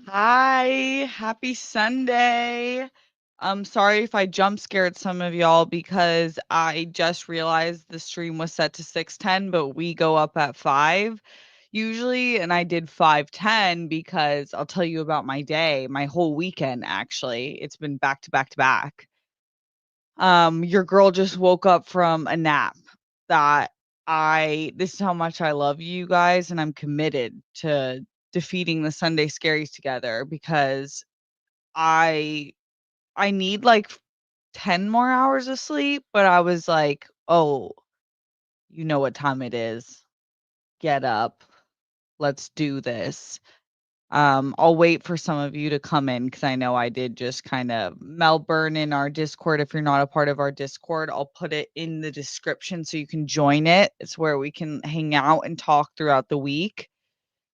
Hi, happy Sunday. I'm sorry if I jump scared some of y'all because I just realized the stream was set to 6:10, but we go up at 5 usually, and I did 5:10 because I'll tell you about my day, my whole weekend actually. It's been back to back to back. Your girl just woke up from a nap that this is how much I love you guys, and I'm committed to defeating the Sunday scaries together because I I need like 10 more hours of sleep, but I was like, "Oh, you know what time it is. Get up. Let's do this." I'll wait for some of you to come in because I know I did just kind of Melbourne in our Discord. If you're not a part of our Discord, I'll put it in the description so you can join it. It's where we can hang out and talk throughout the week.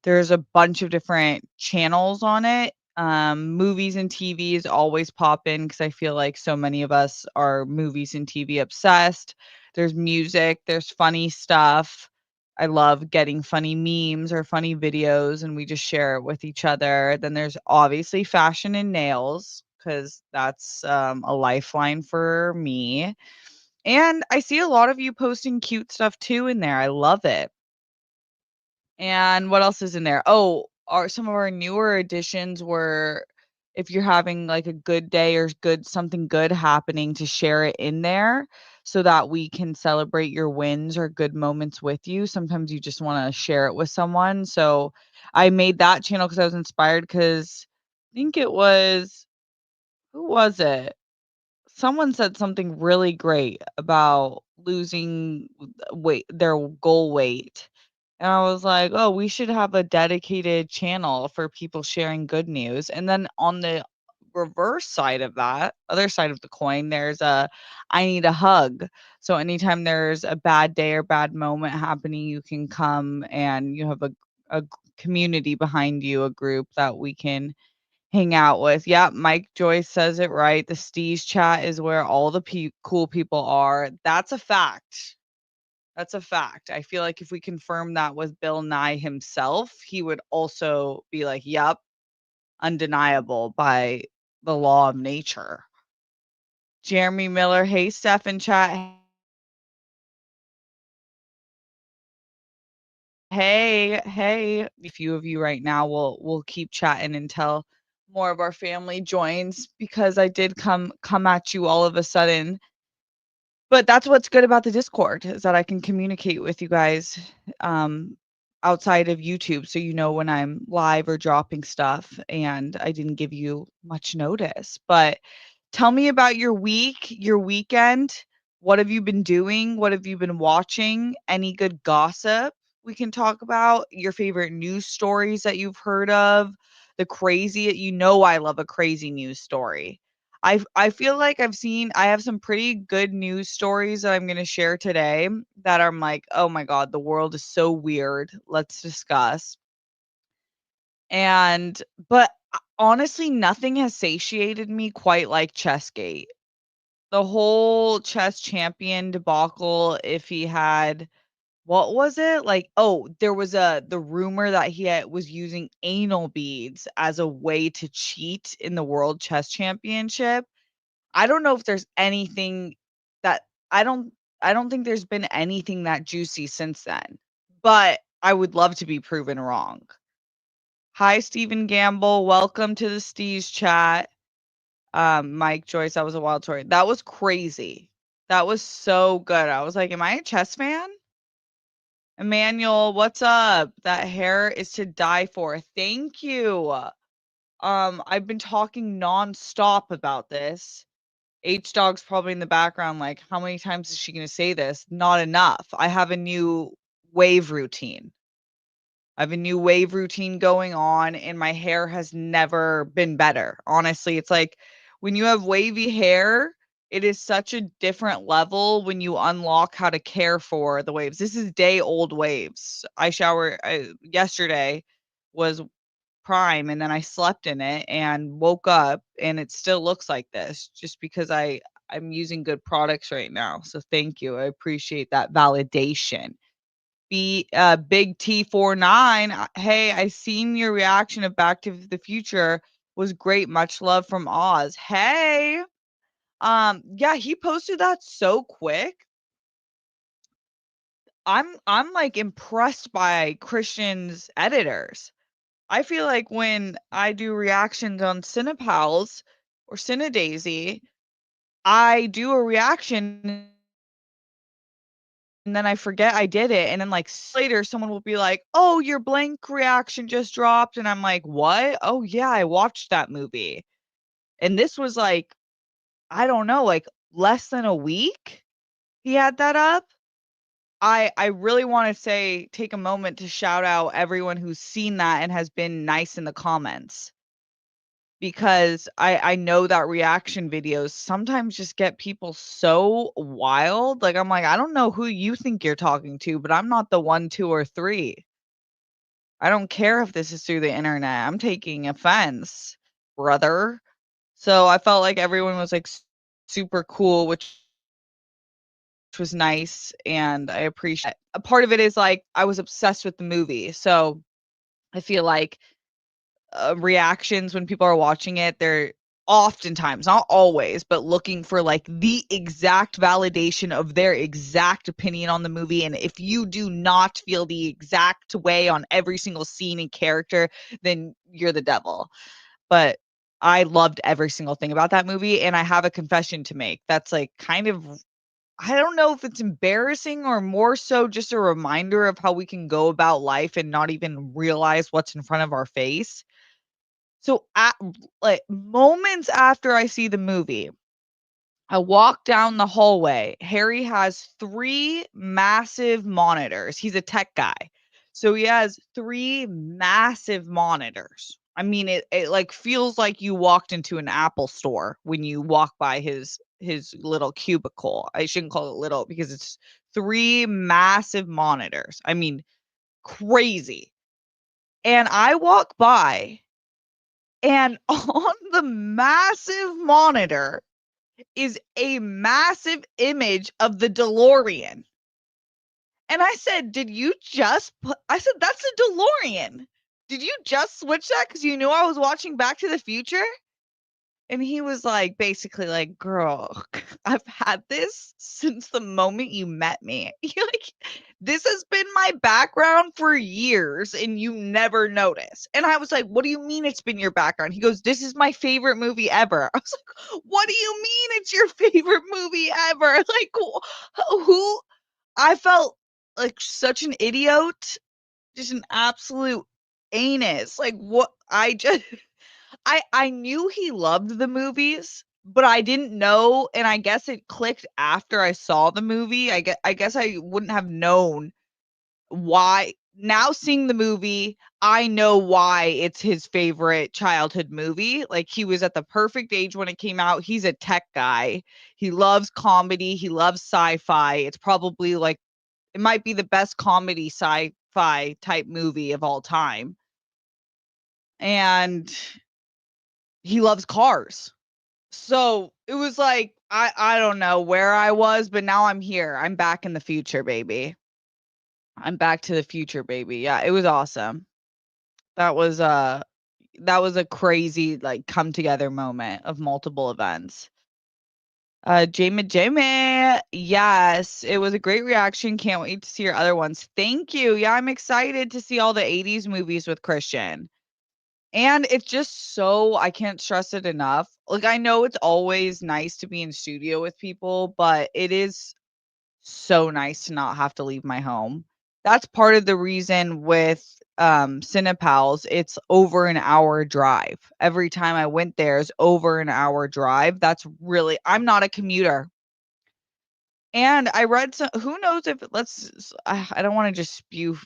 There's a bunch of different channels on it. Movies and TVs always pop in because I feel like so many of us are movies and TV obsessed. There's music, there's funny stuff. I love getting funny memes or funny videos and we just share it with each other. Then there's obviously fashion and nails because that's a lifeline for me. And I see a lot of you posting cute stuff too in there. I love it. And what else is in there? Oh, our some of our newer additions were if you're having like a good day or something good happening to share it in there so that we can celebrate your wins or good moments with you. Sometimes you just want to share it with someone. So I made that channel because I was inspired because I think it was who was it? Someone said something really great about losing weight, their goal weight. And I was like, "Oh, we should have a dedicated channel for people sharing good news." And then on the reverse side of that, other side of the coin, there's a I need a hug. So anytime there's a bad day or bad moment happening, you can come and you have a community behind you, a group that we can hang out with. Yeah, Mike Joyce says it right. The Steez chat is where all the cool people are. That's a fact. That's a fact. I feel like if we confirm that with Bill Nye himself, he would also be like, "Yep, undeniable by the law of nature." Jeremy Miller, hey Steph in chat. Hey, hey. A few of you right now we'll keep chatting until more of our family joins because I did come at you all of a sudden. But that's what's good about the Discord is that I can communicate with you guys um, outside of YouTube, so you know when I'm live or dropping stuff. And I didn't give you much notice, but tell me about your week, your weekend. What have you been doing? What have you been watching? Any good gossip we can talk about? Your favorite news stories that you've heard of? The crazy, you know, I love a crazy news story. I feel like I have some pretty good news stories that I'm gonna share today that I'm like, "Oh my god, the world is so weird. Let's discuss." And but honestly, nothing has satiated me quite like Chessgate. The whole chess champion debacle, if he had what was it? Like, oh, there was the rumor that was using anal beads as a way to cheat in the World Chess Championship. I don't know if there's anything that I don't I don't think there's been anything that juicy since then, but I would love to be proven wrong. Hi, Stephen Gamble. Welcome to the Steez chat. Mike Joyce, that was a wild story. That was crazy. That was so good. I was like, am I a chess fan? Emmanuel, what's up? That hair is to die for. Thank you. I've been talking nonstop about this. H Dog's probably in the background, like, how many times is she gonna say this? Not enough. I have a new wave routine. I have a new wave routine going on, and my hair has never been better. Honestly, it's like when you have wavy hair, it is such a different level when you unlock how to care for the waves. This is day old waves. Yesterday was prime and then I slept in it and woke up and it still looks like this just because I'm using good products right now. So thank you. I appreciate that validation. Big T49. Hey, I seen your reaction of Back to the Future was great. Much love from Oz. Hey. Yeah, he posted that so quick. I'm like impressed by Christian's editors. I feel like when I do reactions on Cinepals or Cinedaisy, I do a reaction and then I forget I did it, and then, like, later, someone will be like, "Oh, your blank reaction just dropped," and I'm like, "What? Oh, yeah, I watched that movie." And this was, like, I don't know, like, less than a week he had that up. I really wanna say take a moment to shout out everyone who's seen that and has been nice in the comments, because I know that reaction videos sometimes just get people so wild, like, I'm like, "I don't know who you think you're talking to, but I'm not the 1, 2, or 3. I don't care if this is through the internet, I'm taking offense, brother." So, I felt like everyone was, like, super cool, which was nice, and I appreciate a part of it is, like, I was obsessed with the movie, so I feel like reactions when people are watching it, they're oftentimes, not always, but looking for like the exact validation of their exact opinion on the movie. And if you do not feel the exact way on every single scene and character, then you're the devil. But I loved every single thing about that movie. And I have a confession to make. That's like kind of, I don't know if it's embarrassing or more so just a reminder of how we can go about life and not even realize what's in front of our face. So, like, moments after I see the movie, I walk down the hallway. Harry has 3 massive monitors. He's a tech guy. So he has 3 massive monitors. I mean, it, like, feels like you walked into an Apple store when you walk by his little cubicle. I shouldn't call it little because it's 3 massive monitors. I mean, crazy. And I walk by and on the massive monitor is a massive image of the DeLorean. And I said, "Did you just put," I said, "That's a DeLorean. Did you just switch that because you knew I was watching Back to the Future?" And he was like, basically like, "Girl, I've had this since the moment you met me." You're like, "This has been my background for years and you never notice." And I was like, "What do you mean it's been your background?" He goes, "This is my favorite movie ever." I was like, "What do you mean it's your favorite movie ever?" Like, who I felt like such an idiot, just an absolute anus. Like, what I just I knew he loved the movies, but I didn't know, and I guess it clicked after I saw the movie. I guess I wouldn't have known why. Now seeing the movie, I know why it's his favorite childhood movie. Like, he was at the perfect age when it came out. He's a tech guy. He loves comedy, he loves sci-fi. It's probably like it might be the best comedy sci-fi type movie of all time. And he loves cars. So, it was like, I don't know where I was, but now I'm here. I'm back in the future, baby. I'm back to the future, baby. Yeah, it was awesome. That was, that was a crazy, like, come together moment of multiple events. Jamie, yes, it was a great reaction. Can't wait to see your other ones. Thank you. Yeah, I'm excited to see all the 80s movies with Christian. And it's just so I can't stress it enough. Like, I know it's always nice to be in studio with people, but it is so nice to not have to leave my home. That's part of the reason with Cinepals, it's over an hour drive. Every time I went there is over an hour drive. That's really I'm not a commuter. And I read some who knows if I don't want to just spew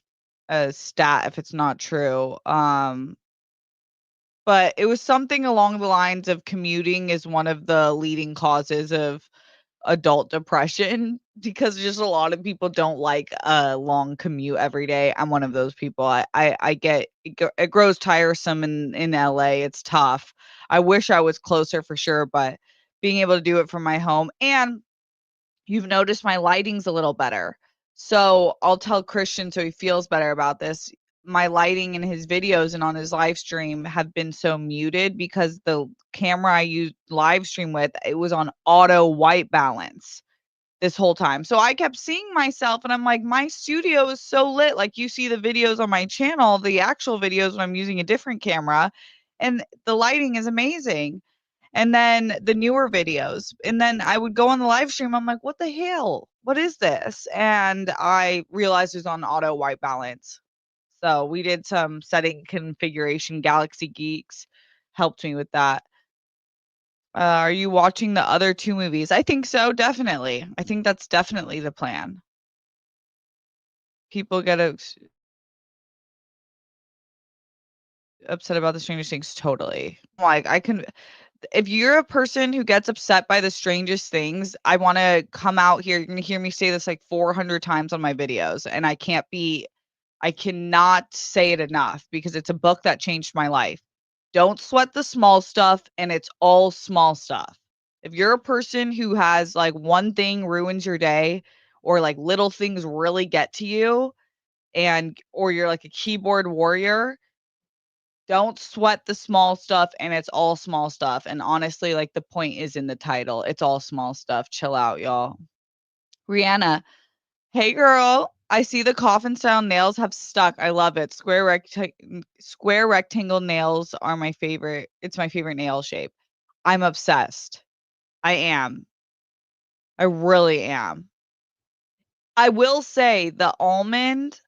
a stat if it's not true. But it was something along the lines of commuting is one of the leading causes of adult depression because just a lot of people don't like a long commute every day. I'm one of those people. I get it grows tiresome in LA. It's tough. I wish I was closer for sure, but being able to do it from my home and you've noticed my lighting's a little better. So I'll tell Christian so he feels better about this. My lighting in his videos and on his live stream have been so muted because the camera I used live stream with, it was on auto white balance this whole time. So I kept seeing myself and I'm like, my studio is so lit. Like you see the videos on my channel, the actual videos when I'm using a different camera, and the lighting is amazing. And then the newer videos. And then I would go on the live stream. I'm like, what the hell? What is this? And I realized it was on auto white balance. So we did some setting configuration. Galaxy Geeks helped me with that. Are you watching the other 2 movies? I think so, definitely. I think that's definitely the plan. People get upset about the strangest things, totally. Like, I can if you're a person who gets upset by the strangest things, I wanna come out here you're gonna hear me say this, like, 400 times on my videos, and I cannot say it enough because it's a book that changed my life. Don't sweat the small stuff, and it's all small stuff. If you're a person who has, like, one thing ruins your day or, like, little things really get to you or you're like a keyboard warrior, don't sweat the small stuff, and it's all small stuff, and honestly, like, the point is in the title. It's all small stuff. Chill out, y'all. Rihanna, "Hey, girl. I see the coffin-style nails have stuck. I love it. Square rectangle nails are my favorite. It's my favorite nail shape." I'm obsessed. I am. I really am. I will say the almond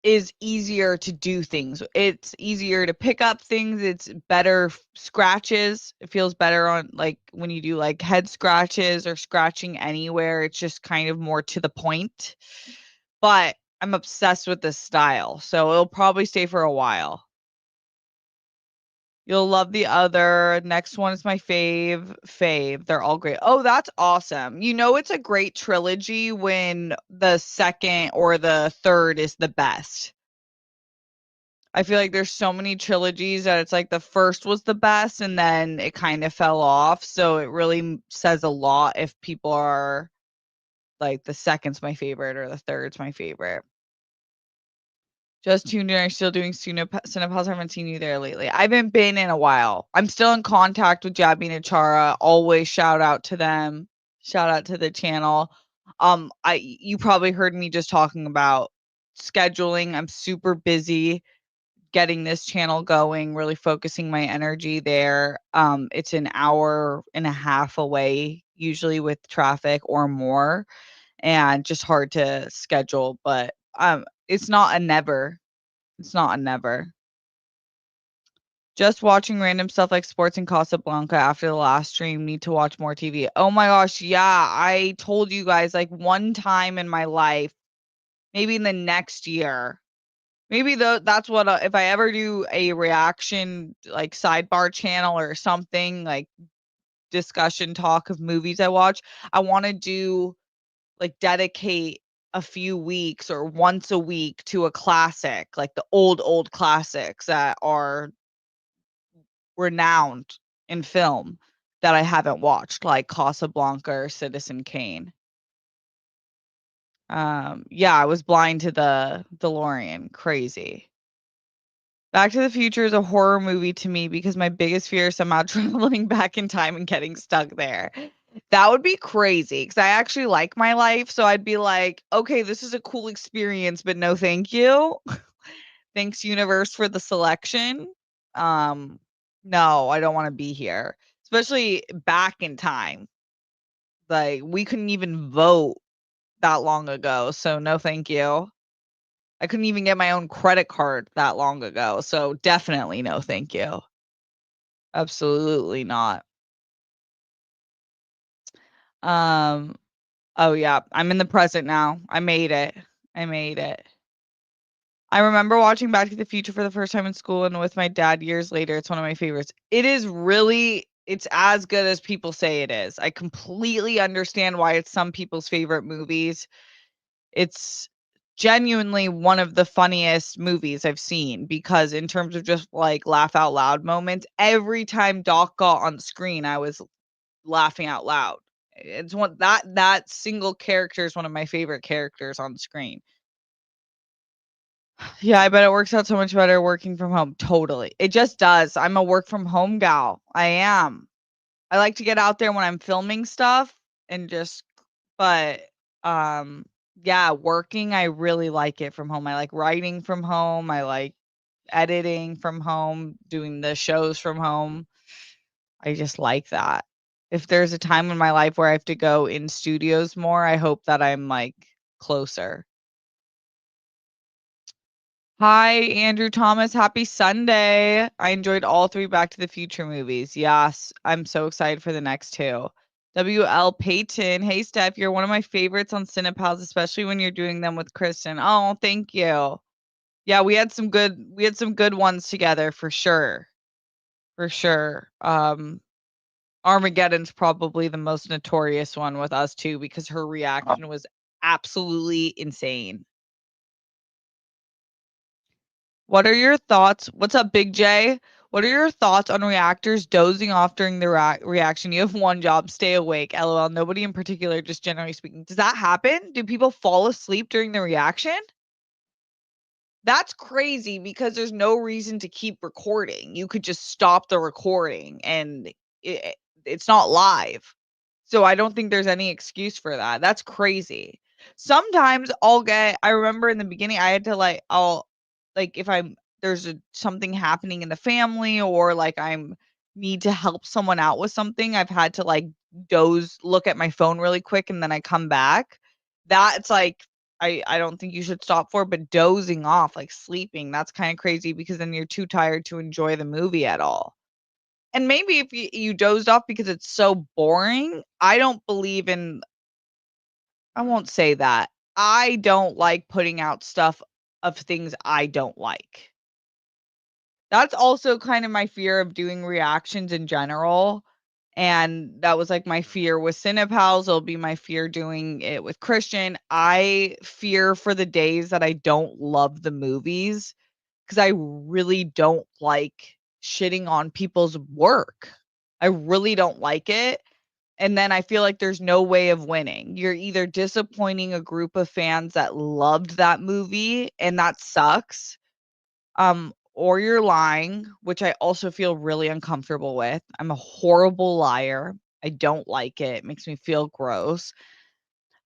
is easier to do things. It's easier to pick up things. It's better scratches. It feels better on like when you do like head scratches or scratching anywhere. It's just kind of more to the point. But I'm obsessed with this style, so it'll probably stay for a while. You'll love the other. Next one is my fave. They're all great. Oh, that's awesome. You know it's a great trilogy when the second or the third is the best. I feel like there's so many trilogies that it's like the first was the best and then it kind of fell off. So it really says a lot if people are like the second's my favorite or the third's my favorite. Just tuned in. Are still doing Cinepause. I haven't seen you there lately. I haven't been in a while. I'm still in contact with Jabby and Achara. Always shout out to them. Shout out to the channel. You probably heard me just talking about scheduling. I'm super busy getting this channel going, really focusing my energy there. It's an hour and a half away, usually with traffic or more, and just hard to schedule. But it's not a never. It's not a never. Just watching random stuff like sports in Casablanca after the last stream. Need to watch more TV. Oh my gosh, yeah. I told you guys like one time in my life, maybe in the next year. Maybe that's what if I ever do a reaction like sidebar channel or something like discussion talk of movies I watch, I want to do like dedicate a few weeks or once a week to a classic, like the old classics that are renowned in film that I haven't watched, like Casablanca or Citizen Kane. Yeah, I was blind to the DeLorean. Crazy. Back to the Future is a horror movie to me because my biggest fear is somehow traveling back in time and getting stuck there. That would be crazy because I actually like my life. So I'd be like, okay, this is a cool experience, but no, thank you. Thanks, universe, for the selection. Um, no, I don't want to be here, especially back in time. Like, we couldn't even vote that long ago. So, no, thank you. I couldn't even get my own credit card that long ago, so definitely no thank you. Absolutely not. Um, oh, yeah, I'm in the present now. I made it. I made it. I remember watching Back to the Future for the first time in school and with my dad years later. It's one of my favorites. It's as good as people say it is. I completely understand why it's some people's favorite movies. It's genuinely one of the funniest movies I've seen because in terms of just, like, laugh out loud moments, every time Doc got on screen, I was laughing out loud, It's one that single character is one of my favorite characters on screen. Yeah, I bet it works out so much better working from home. Totally. It just does. I'm a work from home gal. I am. I like to get out there when I'm filming stuff and just but, um, yeah, working, I really like it from home. I like writing from home. I like editing from home, doing the shows from home. I just like that. If there's a time in my life where I have to go in studios more, I hope that I'm, like, closer. Hi, Andrew Thomas. Happy Sunday. I enjoyed all 3 Back to the Future movies. Yes, I'm so excited for the next 2. WL Payton. Hey, Steph, you're one of my favorites on Cinepals, especially when you're doing them with Kristen. Oh, thank you. Yeah, we had some good ones together for sure. For sure. Armageddon's probably the most notorious one with us too because her reaction was absolutely insane. What are your thoughts? What's up, Big J? What are your thoughts on reactors dozing off during the reaction? You have one job, stay awake. LOL. Nobody in particular, just generally speaking. Does that happen? Do people fall asleep during the reaction? That's crazy because there's no reason to keep recording. You could just stop the recording and it's not live. So I don't think there's any excuse for that. That's crazy. Sometimes I remember in the beginning I had to I'll like if I'm there's something happening in the family or like I'm need to help someone out with something, I've had to look at my phone really quick and then I come back. That's like I don't think you should stop for, but dozing off, like sleeping, that's kind of crazy because then you're too tired to enjoy the movie at all. And maybe if you dozed off because it's so boring, I won't say that. I don't like putting out stuff of things I don't like. That's also kind of my fear of doing reactions in general. And that was like my fear with Cinepals. It'll be my fear doing it with Christian. I fear for the days that I don't love the movies because I really don't like shitting on people's work. I really don't like it. And then I feel like there's no way of winning. You're either disappointing a group of fans that loved that movie, and that sucks, or you're lying, which I also feel really uncomfortable with. I'm a horrible liar. I don't like it. It makes me feel gross.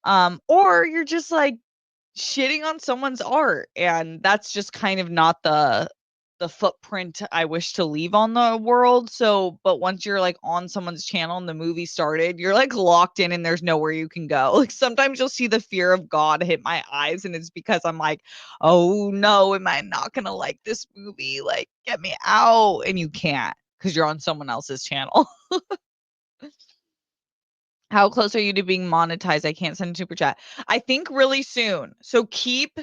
Or you're just like shitting on someone's art, and that's just kind of not the footprint I wish to leave on the world. So, but once you're like on someone's channel and the movie started, you're like locked in and there's nowhere you can go. Like sometimes you'll see the fear of God hit my eyes, and it's because I'm like, oh no, am I not gonna like this movie? Like, get me out. And you can't because you're on someone else's channel. How close are you to being monetized? I can't send a super chat. I think really soon. So keep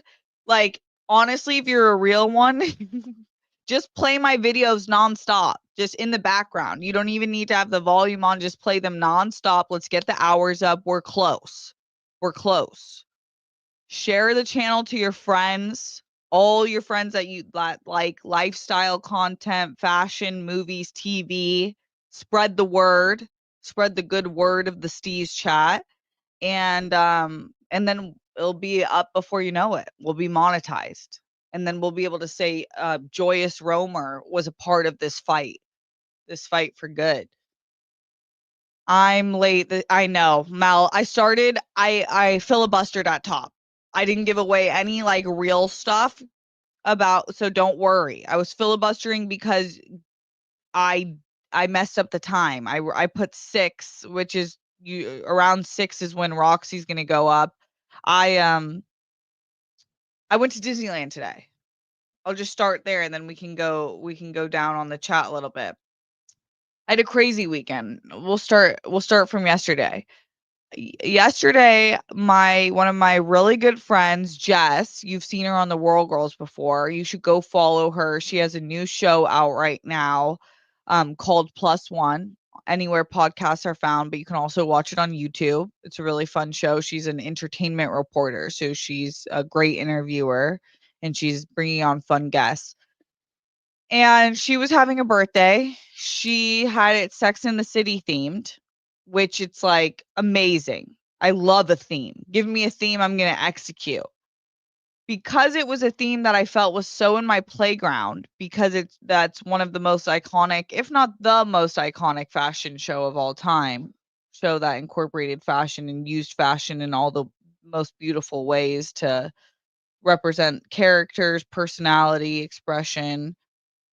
like honestly, if you're a real one, just play my videos nonstop, just in the background. You don't even need to have the volume on, just play them nonstop. Let's get the hours up. We're close. We're close. Share the channel to your friends, all your friends that like lifestyle content, fashion, movies, TV. Spread the word. Spread the good word of the Steez chat. And then it'll be up before you know it. We'll be monetized. And then we'll be able to say Joyous Romer was a part of this fight for good. I'm late. I know, Mel. I filibustered at top. I didn't give away any like real stuff so don't worry. I was filibustering because I I messed up the time. I put 6, which is around 6 is when Roxy's going to go up. I I went to Disneyland today. I'll just start there and then we can go down on the chat a little bit. I had a crazy weekend. We'll start from yesterday. Yesterday, my one of my really good friends, Jess, you've seen her on the World Girls before. You should go follow her. She has a new show out right now, called Plus One. Anywhere podcasts are found, but you can also watch it on YouTube. It's a really fun show. She's an entertainment reporter, so she's a great interviewer, and she's bringing on fun guests. And she was having a birthday. She had it Sex in the City themed. which it's like amazing. I love a theme. Give me a theme, I'm going to execute. Because it was a theme that I felt was so in my playground, because that's one of the most iconic, if not the most iconic fashion show of all time. Show that incorporated fashion and used fashion in all the most beautiful ways to represent characters, personality, expression.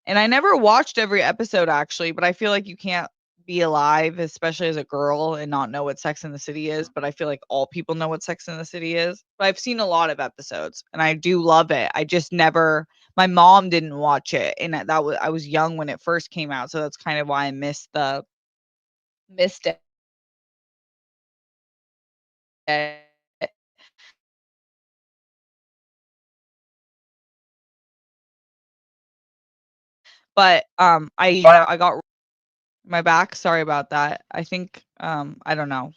And I never watched every episode actually, but I feel like you can't be alive, especially as a girl, and not know what Sex and the City is. But I feel like all people know what Sex and the City is. But I've seen a lot of episodes and I do love it. I just never, my mom didn't watch it. And that was, I was young when it first came out. So that's kind of why I missed it. But I got my back. Sorry about that. I think, I don't know.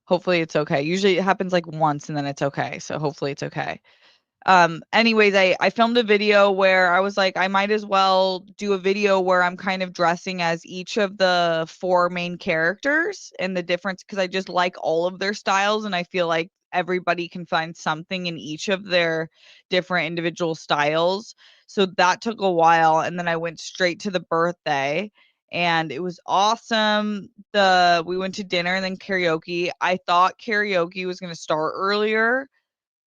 Hopefully it's okay. Usually it happens like once and then it's okay. So hopefully it's okay. Anyways, I filmed a video where I was like, I might as well do a video where I'm kind of dressing as each of the four main characters and the difference, because I just like all of their styles and I feel like everybody can find something in each of their different individual styles. So that took a while, and then I went straight to the birthday and it was awesome. We went to dinner and then karaoke. I thought karaoke was going to start earlier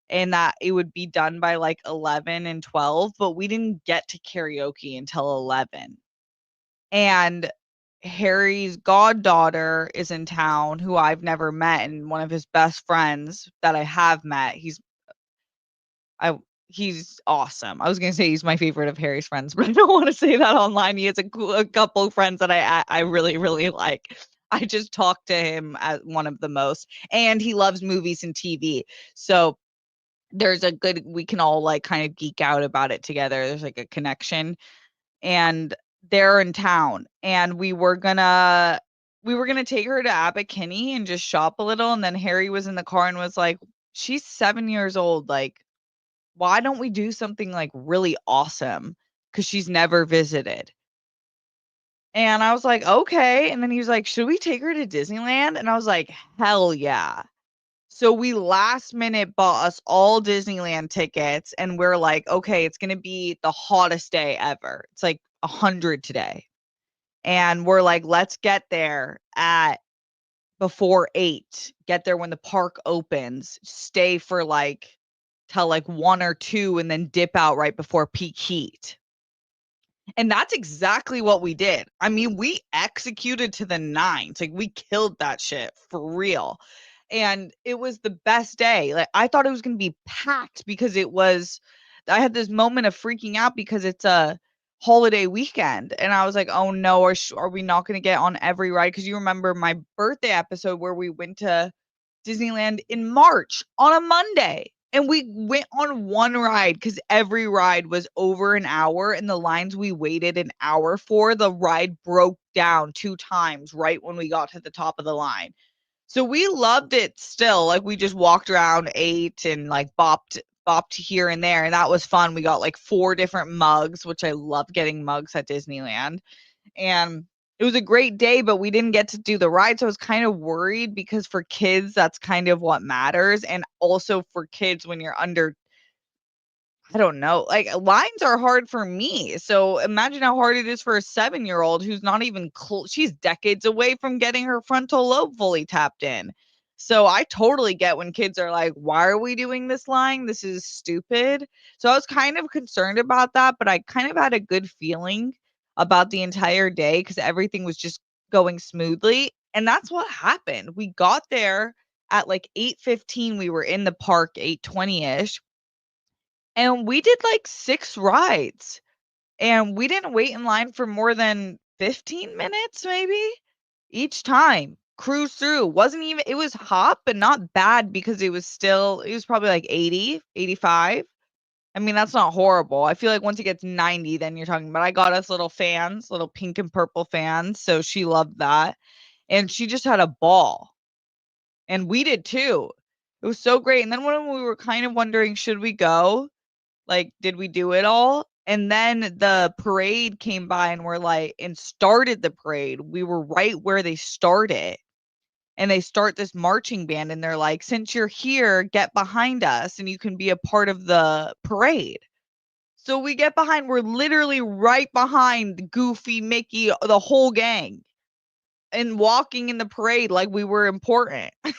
and that it would be done by like 11 and 12, but we didn't get to karaoke until 11. And Harry's goddaughter is in town, who I've never met, and one of his best friends that I have met. I he's awesome. I was gonna say he's my favorite of Harry's friends, but I don't want to say that online. He has a couple friends that I really really like. I just talk to him as one of the most, and he loves movies and TV. So there's a good, we can all like kind of geek out about it together. There's like a connection, and they're in town, and we were gonna take her to Abbot Kinney and just shop a little, and then Harry was in the car and was like, she's 7 years old, like why don't we do something like really awesome, because she's never visited. And I was like, okay. And then he was like, should we take her to Disneyland? And I was like, hell yeah. So we last minute bought us all Disneyland tickets, and we're like, okay, it's gonna be the hottest day ever. It's like 100 today. And we're like, let's get there at before 8. Get there when the park opens. Stay for like till like 1 or 2 and then dip out right before peak heat. And that's exactly what we did. I mean, we executed to the nines. Like we killed that shit for real. And it was the best day. Like I thought it was going to be packed, because I had this moment of freaking out because it's a holiday weekend, and I was like, "Oh no, are we not going to get on every ride?" Cuz you remember my birthday episode where we went to Disneyland in March on a Monday. And we went on one ride because every ride was over an hour, and the lines we waited an hour for, the ride broke down 2 times right when we got to the top of the line. So we loved it still. Like we just walked around, ate, and like bopped here and there, and that was fun. We got like 4 different mugs, which I love getting mugs at Disneyland. And it was a great day, but we didn't get to do the ride. So I was kind of worried, because for kids, that's kind of what matters. And also for kids, when you're under, I don't know, like lines are hard for me. So imagine how hard it is for a 7-year-old who's not even she's decades away from getting her frontal lobe fully tapped in. So I totally get when kids are like, why are we doing this line? This is stupid. So I was kind of concerned about that, but I kind of had a good feeling about the entire day because everything was just going smoothly. And that's what happened. We got there at like 8:15. We were in the park 8:20ish, and we did like 6 rides, and we didn't wait in line for more than 15 minutes maybe each time. Cruise through. Wasn't even, it was hot, but not bad, because it was probably like 80, 85. I mean, that's not horrible. I feel like once it gets 90, then you're talking, but I got us little fans, little pink and purple fans, so she loved that. And she just had a ball. And we did too. It was so great. And then when we were kind of wondering, should we go? Like, did we do it all? And then the parade came by, and we're like, and started the parade. We were right where they started. and they start this marching band, and they're like, "Since you're here, get behind us, and you can be a part of the parade." So we get behind, we're literally right behind Goofy, Mickey, the whole gang, and walking in the parade like we were important. And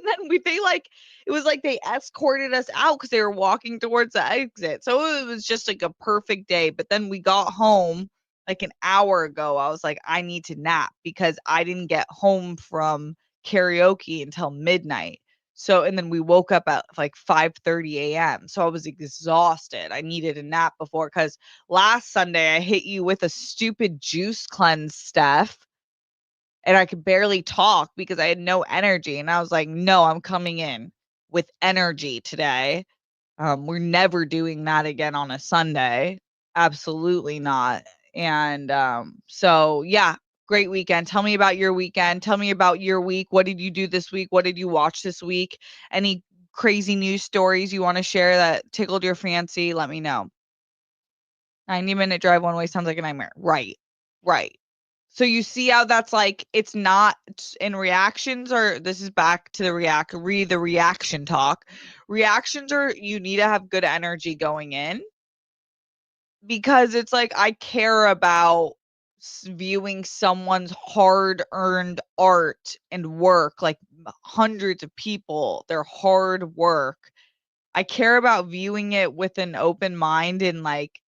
then they like, it was like they escorted us out because they were walking towards the exit. So it was just like a perfect day. But then we got home like an hour ago. I was like, I need to nap because I didn't get home from karaoke until midnight. So and then we woke up at like 5:30 a.m. So I was exhausted. I needed a nap before because last Sunday I hit you with a stupid juice cleanse, Steph, and I could barely talk because I had no energy. And I was like, no, I'm coming in with energy today. We're never doing that again on a Sunday. Absolutely not. And so, yeah, great weekend. Tell me about your weekend. Tell me about your week. What did you do this week? What did you watch this week? Any crazy news stories you want to share that tickled your fancy? Let me know. 90-minute drive one way sounds like a nightmare. Right. Right. So you see how that's like it's not in reactions, or this is back to the read the reaction talk. Reactions are you need to have good energy going in because it's like I care about viewing someone's hard-earned art and work, like hundreds of people, their hard work. I care about viewing it with an open mind and like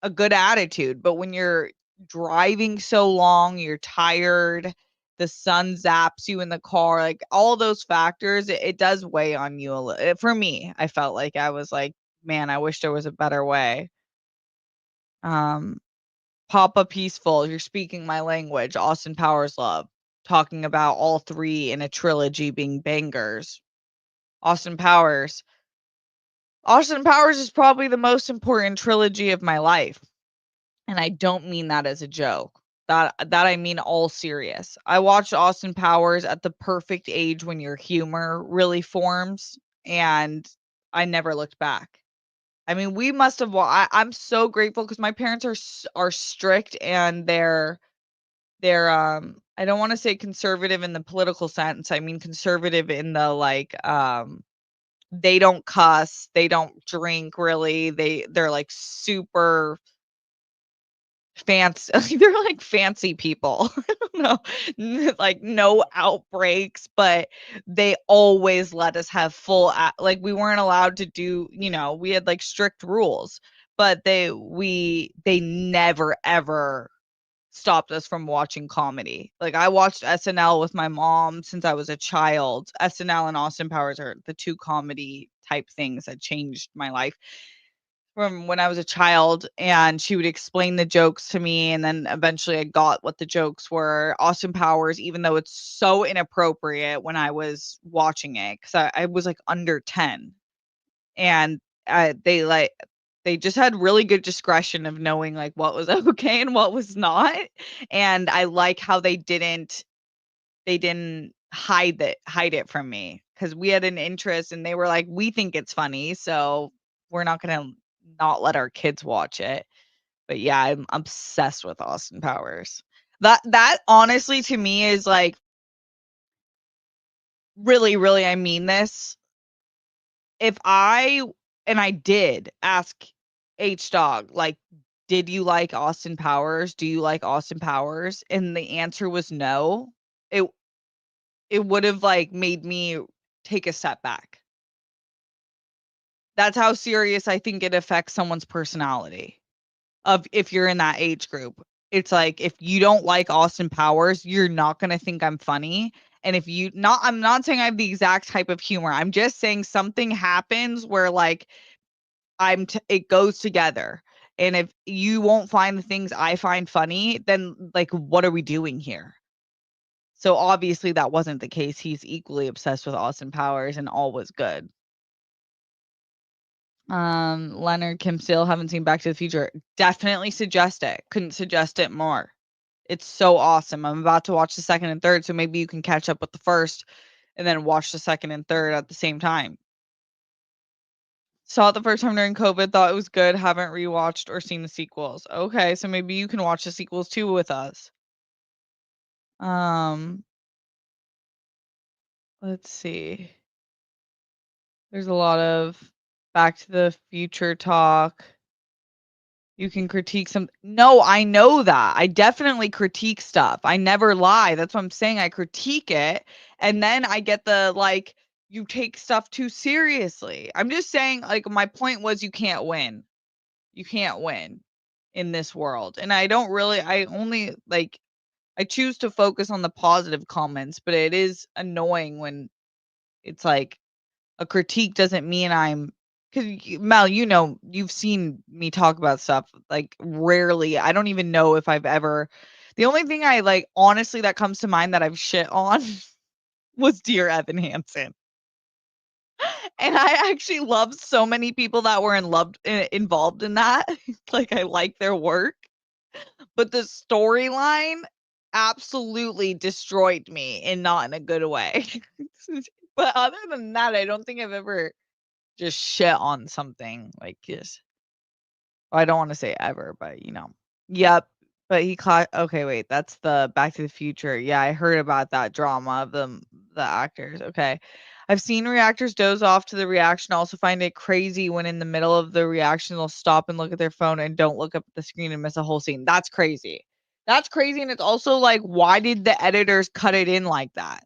a good attitude. But when you're driving so long, you're tired, the sun zaps you in the car, like all those factors, it does weigh on you a little. For me, I felt like I was like, man, I wish there was a better way. Um, Papa Peaceful, you're speaking my language. Austin Powers Love, talking about all three in a trilogy being bangers. Austin Powers. Austin Powers is probably the most important trilogy of my life, and I don't mean that as a joke. That I mean all serious. I watched Austin Powers at the perfect age when your humor really forms, and I never looked back. I mean, we must have I'm so grateful because my parents are strict, and they're, I don't wanna say conservative in the political sense, I mean conservative in the, like, they don't cuss, they don't drink really, they're, like, super fancy they're, like, fancy people. I don't know, like, no outbreaks, but they always let us have like, we weren't allowed to do we had, like, strict rules, but they never ever stopped us from watching comedy. Like, I watched SNL with my mom since I was a child. SNL and Austin Powers are the 2 comedy type things that changed my life from when I was a child, and she would explain the jokes to me, and then eventually I got what the jokes were. Austin Powers, even though it's so inappropriate when I was watching it, 'cause I was, like, under 10, and, they just had really good discretion of knowing, like, what was okay and what was not, and I like how they didn't hide it from me because we had an interest, and they were like, "We think it's funny, so we're not gonna not let our kids watch it." But, yeah, I'm obsessed with Austin Powers. That honestly to me is, like, really, really, I mean this, if I and I did ask H Dog, like, "Did you like Austin Powers? Do you like Austin Powers?" And the answer was no. It it would've, like, made me take a step back. That's how serious I think it affects someone's personality of if you're in that age group. It's like, if you don't like Austin Powers, you're not gonna think I'm funny, and if you not I'm not saying I have the exact type of humor, I'm just saying something happens where, like, it goes together. And if you won't find the things I find funny, then like what are we doing here? So obviously that wasn't the case. He's equally obsessed with Austin Powers and all was good. Leonard Kim still haven't seen Back to the Future. Definitely suggest it. Couldn't suggest it more. It's so awesome. I'm about to watch the second and third, so maybe you can catch up with the first and then watch the second and third at the same time. Saw it the first time during COVID, thought it was good, haven't rewatched or seen the sequels. Okay, so maybe you can watch the sequels too with us. Um, Let's see. There's a lot of Back to the Future talk. You can critique some. No, I know that. I definitely critique stuff. I never lie. That's what I'm saying. I critique it, and then I get the, like, you take stuff too seriously. I'm just saying, like, my point was you can't win. You can't win in this world, and I only, like, I choose to focus on the positive comments, but it is annoying when it's like a critique doesn't mean I'm, 'cause Mel, you've seen me talk about stuff, like, rarely. I don't even know if I've ever, the only thing I, like, honestly, that comes to mind that I've shit on was Dear Evan Hansen. And I actually loved so many people that were involved in that. Like, I like their work, but the storyline absolutely destroyed me, and not in a good way. But other than that, I don't think I've ever just shit on something, like, just, I don't wanna say ever, but, Yep, but okay, wait, that's the Back to the Future. Yeah, I heard about that drama of the actors, okay. I've seen reactors doze off to the reaction, also find it crazy when in the middle of the reaction, they'll stop and look at their phone and don't look up at the screen and miss a whole scene. That's crazy. That's crazy, and it's also like, why did the editors cut it in like that?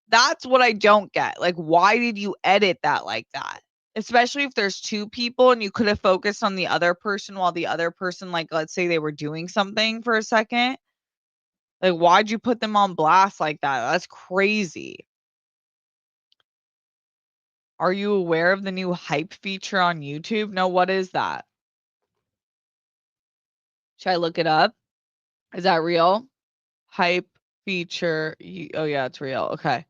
That's what I don't get. Like, why did you edit that like that? Especially if there's 2 people and you could have focused on the other person while the other person, like, let's say they were doing something for a second. Like, why'd you put them on blast like that? That's crazy. Are you aware of the new hype feature on YouTube? No, what is that? Should I look it up? Is that real? Hype feature. Oh, yeah, it's real. Okay.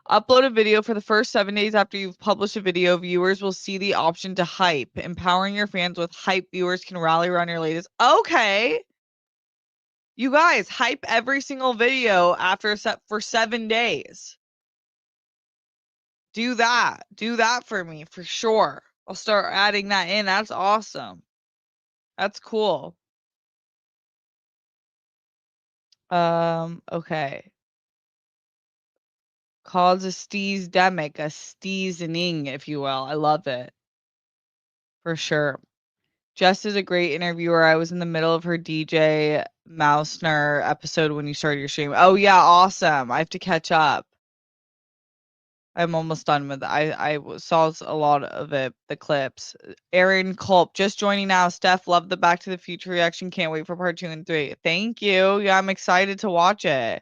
Upload a video for the first 7 days after you've published a video. Viewers will see the option to hype. Empowering your fans with hype, viewers can rally around your latest. Okay. You guys, hype every single video after for 7 days. Do that. Do that for me for sure. I'll start adding that in. That's awesome. That's cool. Okay. Cause a steez-demic, a steezening, if you will. I love it. For sure. Jess is a great interviewer. I was in the middle of her DJ Mausner episode when you started your stream. Oh yeah, awesome. I have to catch up. I'm almost done with it. Saw a lot of it, the clips. Aaron Culp just joining now. Steph, love the Back to the Future reaction. Can't wait for part 2 and 3. Thank you. Yeah, I'm excited to watch it.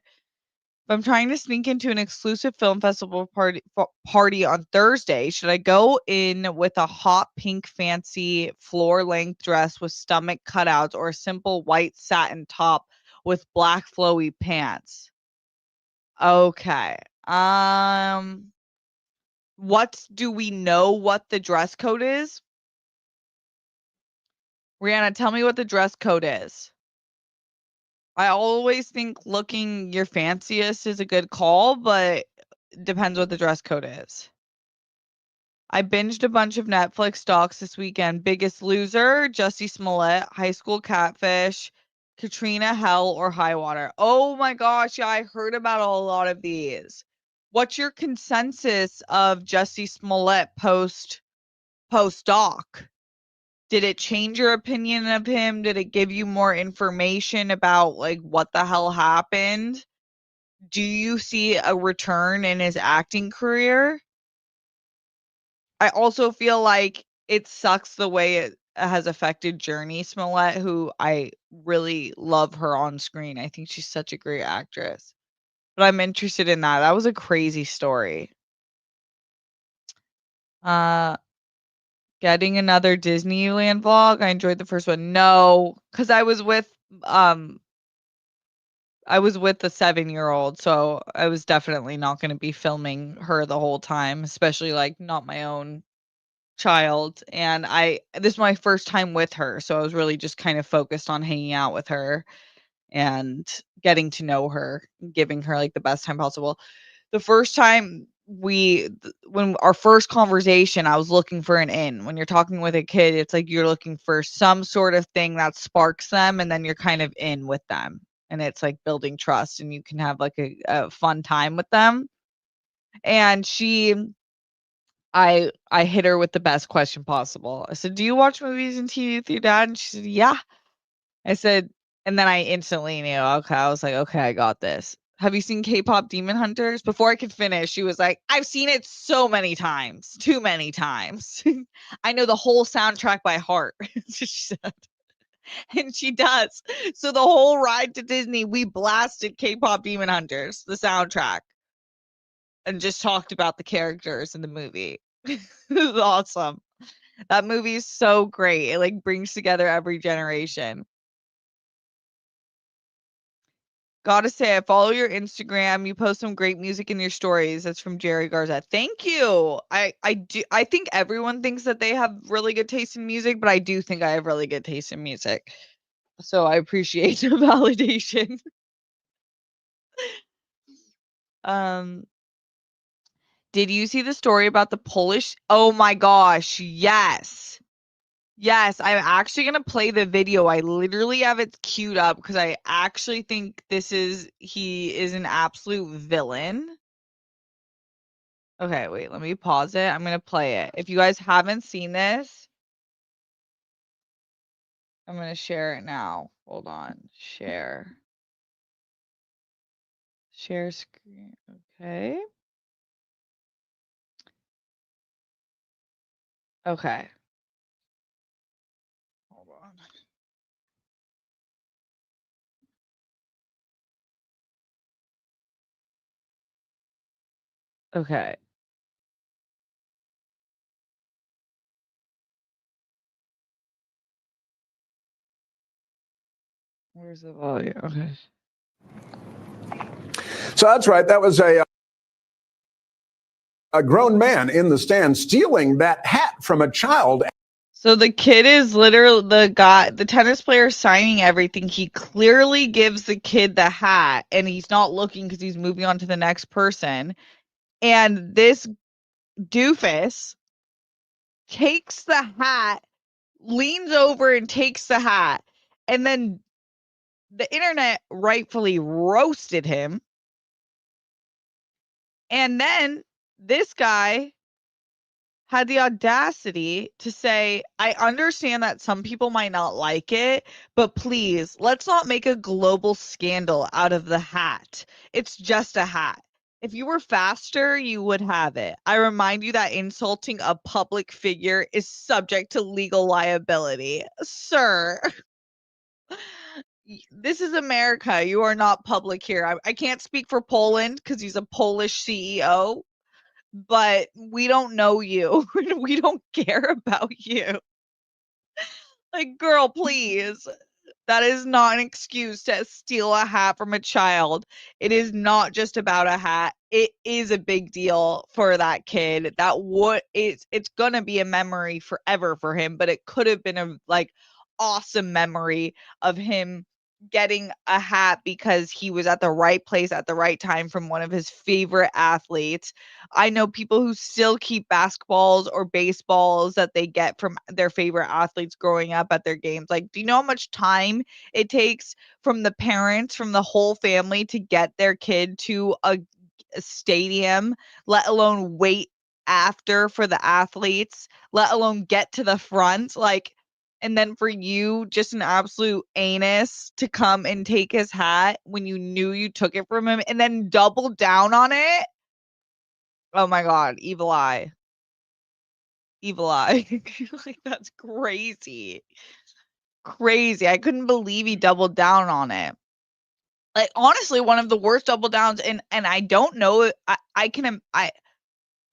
If I'm trying to sneak into an exclusive film festival party on Thursday, should I go in with a hot pink fancy floor-length dress with stomach cutouts or a simple white satin top with black flowy pants? Okay. Do we know what the dress code is? Rihanna, tell me what the dress code is. I always think looking your fanciest is a good call, but it depends what the dress code is. I binged a bunch of Netflix docs this weekend. Biggest Loser, Jussie Smollett, High School Catfish, Katrina Hell, or High Water. Oh my gosh, yeah, I heard about a lot of these. What's your consensus of Jussie Smollett post doc? Did it change your opinion of him? Did it give you more information about, like, what the hell happened? Do you see a return in his acting career? I also feel like it sucks the way it has affected Journey Smollett, who I really love her on screen. I think she's such a great actress. But I'm interested in that. That was a crazy story. Uh, Getting another Disneyland vlog. I enjoyed the first one. No, because um I was with the 7-year-old, so I was definitely not gonna be filming her the whole time, especially, like, not my own child, and this is my first time with her, so I was really just kind of focused on hanging out with her and getting to know her, giving her, like, the best time possible. The first time when our first conversation, I was looking for an in. When you're talking with a kid, it's like you're looking for some sort of thing that sparks them, and then you're kind of in with them, and it's like building trust, and you can have, like, a fun time with them. And I hit her with the best question possible. I said, "Do you watch movies and TV with your dad?" And she said, "Yeah." I said, and then I instantly knew, okay, I was like, "Okay, I got this. Have you seen K-pop Demon Hunters?" Before I could finish, she was like, "I've seen it so many times, too many times. I know the whole soundtrack by heart." She said, and she does. So the whole ride to Disney, we blasted K-pop Demon Hunters, the soundtrack, and just talked about the characters in the movie. It was awesome. That movie is so great. It like brings together every generation. Gotta say, I follow your Instagram. You post some great music in your stories. That's from Jerry Garza. Thank you. I think everyone thinks that they have really good taste in music, but I do think I have really good taste in music. So I appreciate the validation. Um, did you see the story about the Polish? Oh my gosh, yes. Yes, I'm actually gonna play the video. I literally have it queued up because I actually think he is an absolute villain. Okay, wait, let me pause it. I'm gonna play it. If you guys haven't seen this, I'm gonna share it now. Hold on. Share. Share screen. Okay. Okay. Hold on. Okay. Where's the volume? Okay. So that's right. That was a grown man in the stand stealing that hat from a child. So the kid is literally the tennis player signing everything. He clearly gives the kid the hat and he's not looking because he's moving on to the next person. And this doofus takes the hat, leans over and takes the hat. And then the internet rightfully roasted him. And then this guy had the audacity to say, "I understand that some people might not like it, but please, let's not make a global scandal out of the hat. It's just a hat. If you were faster, you would have it. I remind you that insulting a public figure is subject to legal liability." Sir, this is America. You are not public here. I can't speak for Poland because he's a Polish CEO, but we don't know you. We don't care about you. Like, girl, please. That is not an excuse to steal a hat from a child. It is not just about a hat. It is a big deal for that kid. It's gonna be a memory forever for him, but it could have been a like awesome memory of him getting a hat because he was at the right place at the right time from one of his favorite athletes. I know people who still keep basketballs or baseballs that they get from their favorite athletes growing up at their games. Like, do you know how much time it takes from the parents, from the whole family to get their kid to a stadium, let alone wait after for the athletes, let alone get to the front? Like, and then for you, just an absolute anus to come and take his hat when you knew you took it from him and then double down on it. Oh my God, evil eye. Evil eye. Like, that's crazy. Crazy. I couldn't believe he doubled down on it. Like, honestly, one of the worst double downs, and I don't know, I can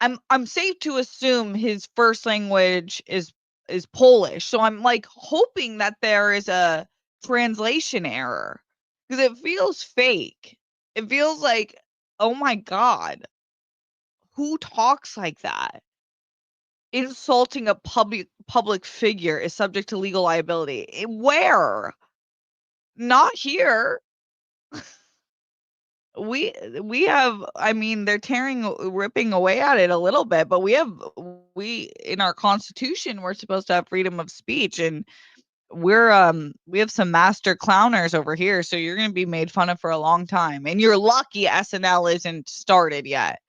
I'm safe to assume his first language is Polish. So I'm like hoping that there is a translation error because it feels fake. It feels like, oh my God, who talks like that? Insulting a public figure is subject to legal liability. Where? Not here. We have, I mean, they're ripping away at it a little bit, but we in our constitution, we're supposed to have freedom of speech, and we have some master clowners over here, so you're gonna be made fun of for a long time. And you're lucky SNL isn't started yet.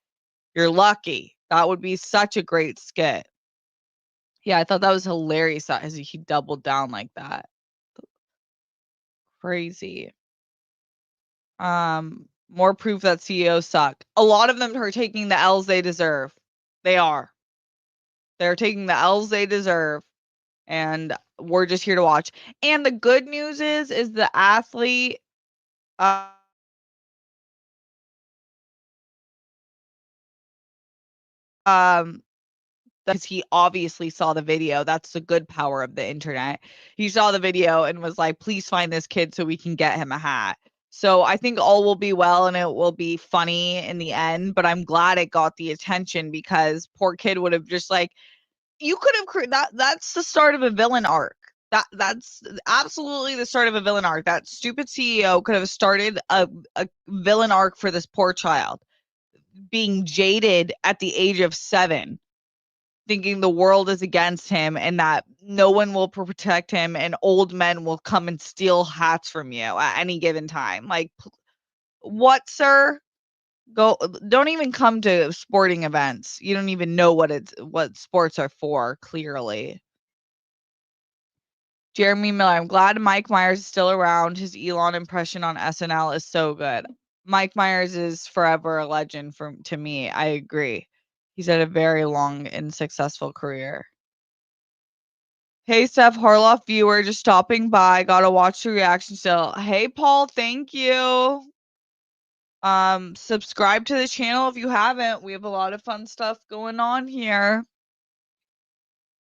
You're lucky. That would be such a great skit. Yeah, I thought that was hilarious that he doubled down like that. Crazy. More proof that CEOs suck. A lot of them are taking the L's they deserve. They are. They're taking the L's they deserve, and we're just here to watch. And the good news is the athlete, um, because he obviously saw the video. That's the good power of the internet. He saw the video and was like, "Please find this kid so we can get him a hat." So I think all will be well and it will be funny in the end, but I'm glad it got the attention because poor kid would have just like you could have that's the start of a villain arc. That's absolutely the start of a villain arc. That stupid CEO could have started a villain arc for this poor child being jaded at the age of 7, thinking the world is against him and that no one will protect him and old men will come and steal hats from you at any given time. Like, what, sir? Go, don't even come to sporting events. You don't even know what sports are for, clearly. Jeremy Miller, I'm glad Mike Myers is still around. His Elon impression on SNL is so good. Mike Myers is forever a legend to me. I agree. He's had a very long and successful career. Hey, Steph Harloff viewer, just stopping by. Gotta watch the reaction still. Hey, Paul, thank you. Subscribe to the channel if you haven't. We have a lot of fun stuff going on here.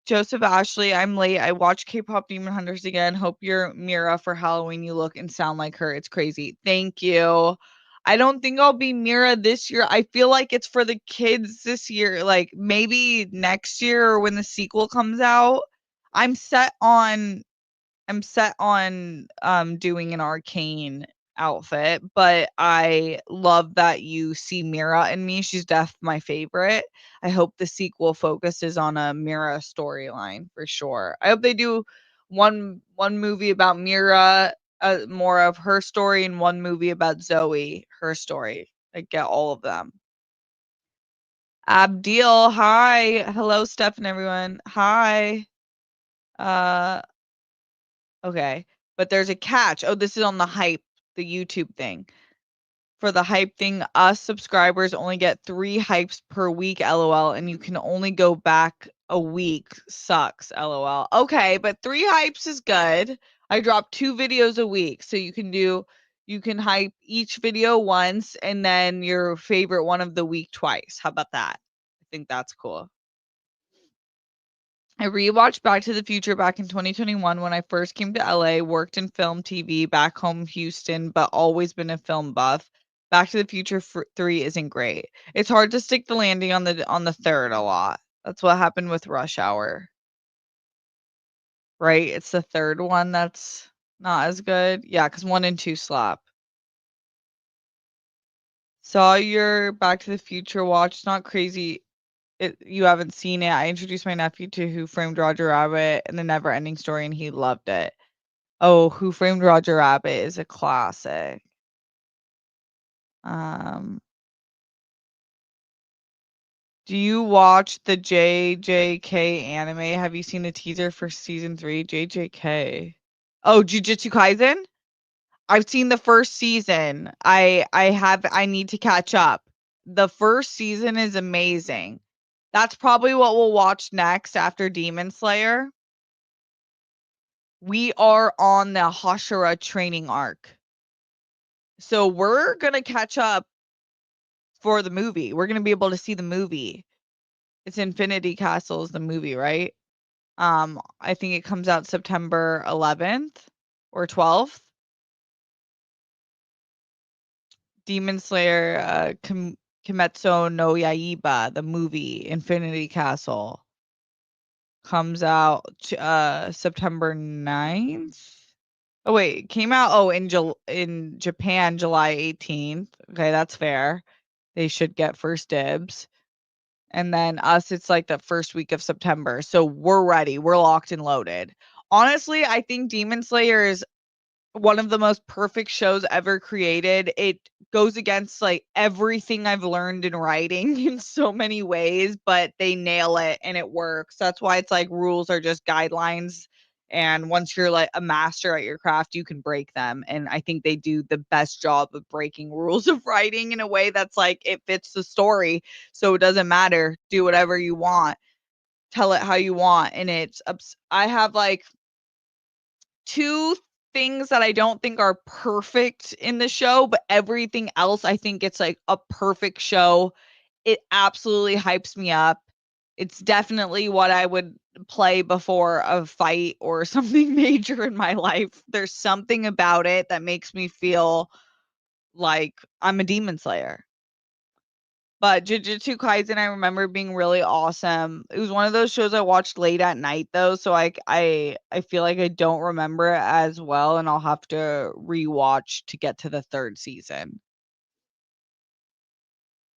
Joseph Ashley, I'm late. I watched K-pop Demon Hunters again. Hope you're Mira for Halloween. You look and sound like her. It's crazy. Thank you. I don't think I'll be Mira this year. I feel like it's for the kids this year. Like maybe next year or when the sequel comes out. I'm set on doing an Arcane outfit, but I love that you see Mira in me. She's my favorite. I hope the sequel focuses on a Mira storyline for sure. I hope they do one movie about Mira, more of her story, and one movie about Zoe, her story. I get all of them. Abdil, hi. Hello, Steph and everyone. Hi. Uh Okay, but there's a catch. Oh, this is on the hype, the YouTube thing. For the hype thing, us subscribers only get 3 hypes per week, LOL, and you can only go back a week. Sucks, LOL. Okay, but 3 hypes is good. I drop 2 videos a week, so you can hype each video once and then your favorite one of the week twice. How about that? I think that's cool. I rewatched Back to the Future back in 2021 when I first came to LA, worked in film TV back home Houston, but always been a film buff. Back to the Future 3 isn't great. It's hard to stick the landing on the third a lot. That's what happened with Rush Hour. Right? It's the third one that's not as good. Yeah, cuz 1 and 2 slap. Saw your Back to the Future watch. It's not crazy. You haven't seen it. I introduced my nephew to Who Framed Roger Rabbit and the Never Ending Story, and he loved it. Oh, Who Framed Roger Rabbit is a classic. Um, do you watch the JJK anime? Have you seen the teaser for season 3? JJK. Oh, Jujutsu Kaisen? I've seen the first season. I need to catch up. The first season is amazing. That's probably what we'll watch next after Demon Slayer. We are on the Hashira training arc. So we're going to catch up for the movie. We're going to be able to see the movie. It's Infinity Castle is the movie, right? I think it comes out September 11th or 12th. Demon Slayer, Kimetsu no Yaiba, the movie Infinity Castle, comes out September 9th. Oh wait, it came out in Japan July 18th. Okay, that's fair. They should get first dibs. And then us, it's like the first week of September. So we're ready. We're locked and loaded. Honestly, I think Demon Slayer is one of the most perfect shows ever created. It goes against like everything I've learned in writing in so many ways, but they nail it and it works. That's why it's like rules are just guidelines. And once you're like a master at your craft, you can break them. And I think they do the best job of breaking rules of writing in a way that's like it fits the story. So it doesn't matter. Do whatever you want. Tell it how you want. And I have like two things that I don't think are perfect in the show, but everything else I think it's like a perfect show. It absolutely hypes me up. It's definitely what I would play before a fight or something major in my life. There's something about it that makes me feel like I'm a demon slayer. But Jujutsu Kaisen, I remember being really awesome. It was one of those shows I watched late at night though, so I feel like I don't remember it as well, and I'll have to rewatch to get to the 3rd season.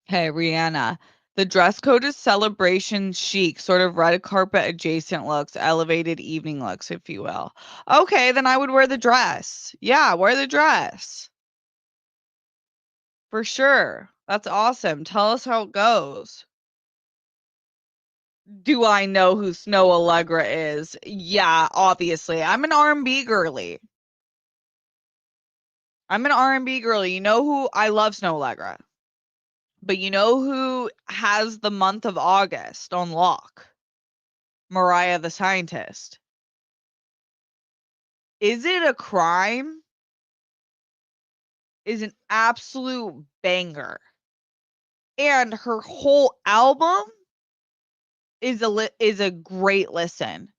Hey, Rihanna. The dress code is celebration chic, sort of red carpet adjacent looks, elevated evening looks, if you will. Okay, then I would wear the dress. Yeah, wear the dress. For sure. That's awesome. Tell us how it goes. Do I know who Snow Allegra is? Yeah, obviously. I'm an R&B girly. I'm an R&B girly. You know who I love Snow Allegra. But you know who has the month of August on lock? Mariah the Scientist. Is It a Crime? Is an absolute banger. And her whole album is a great listen.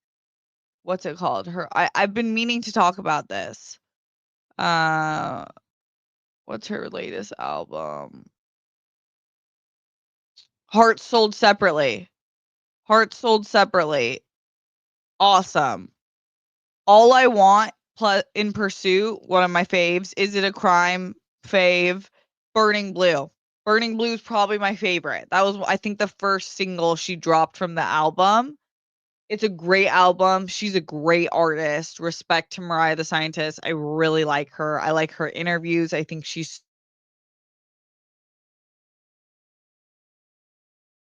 What's it called? I've been meaning to talk about this. Uh What's her latest album? Heart Sold Separately. Heart Sold Separately. Awesome. All I Want in Pursuit, one of my faves. Is It a Crime? Fave. Burning Blue. Burning Blue is probably my favorite. That was, I think, the first single she dropped from the album. It's a great album. She's a great artist. Respect to Mariah the Scientist. I really like her. I like her interviews. I think she's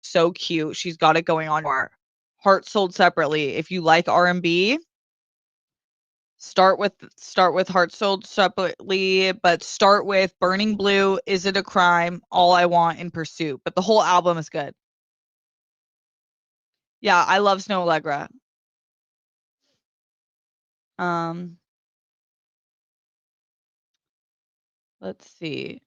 so cute. She's got it going on. Heart Sold Separately. If you like R&B, start with Heart Sold Separately, but start with Burning Blue, Is It a Crime, All I Want, in Pursuit. But the whole album is good. Yeah, I love Snow Allegra. Um, let's see.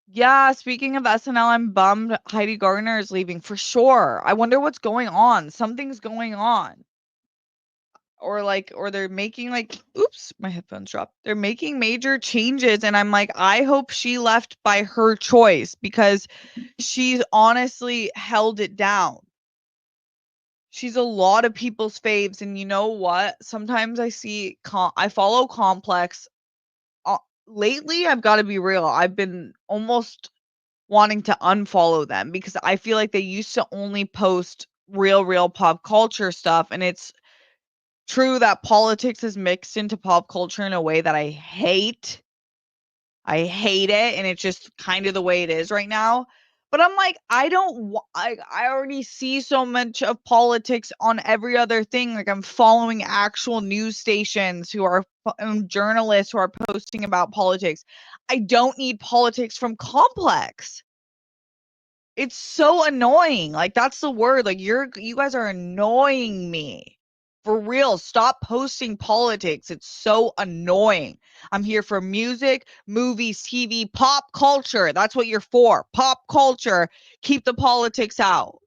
Yeah, speaking of SNL, I'm bummed Heidi Gardner is leaving for sure. I wonder what's going on. Something's going on. Or they're making like oops, my headphones dropped. They're making major changes and I'm like, I hope she left by her choice because she's honestly held it down. She's a lot of people's faves and you know what? Sometimes I follow Complex. Uh, Lately, I've got to be real. I've been almost wanting to unfollow them because I feel like they used to only post real pop culture stuff and it's true that politics is mixed into pop culture in a way that I hate. I hate it, and it's just kind of the way it is right now. But I'm like, I don't. I already see so much of politics on every other thing. Like I'm following actual news stations who are journalists who are posting about politics. I don't need politics from Complex. It's so annoying. Like that's the word. Like you guys are annoying me. For real, stop posting politics. It's so annoying. I'm here for music, movies, TV, pop culture. That's what you're for. Pop culture. Keep the politics out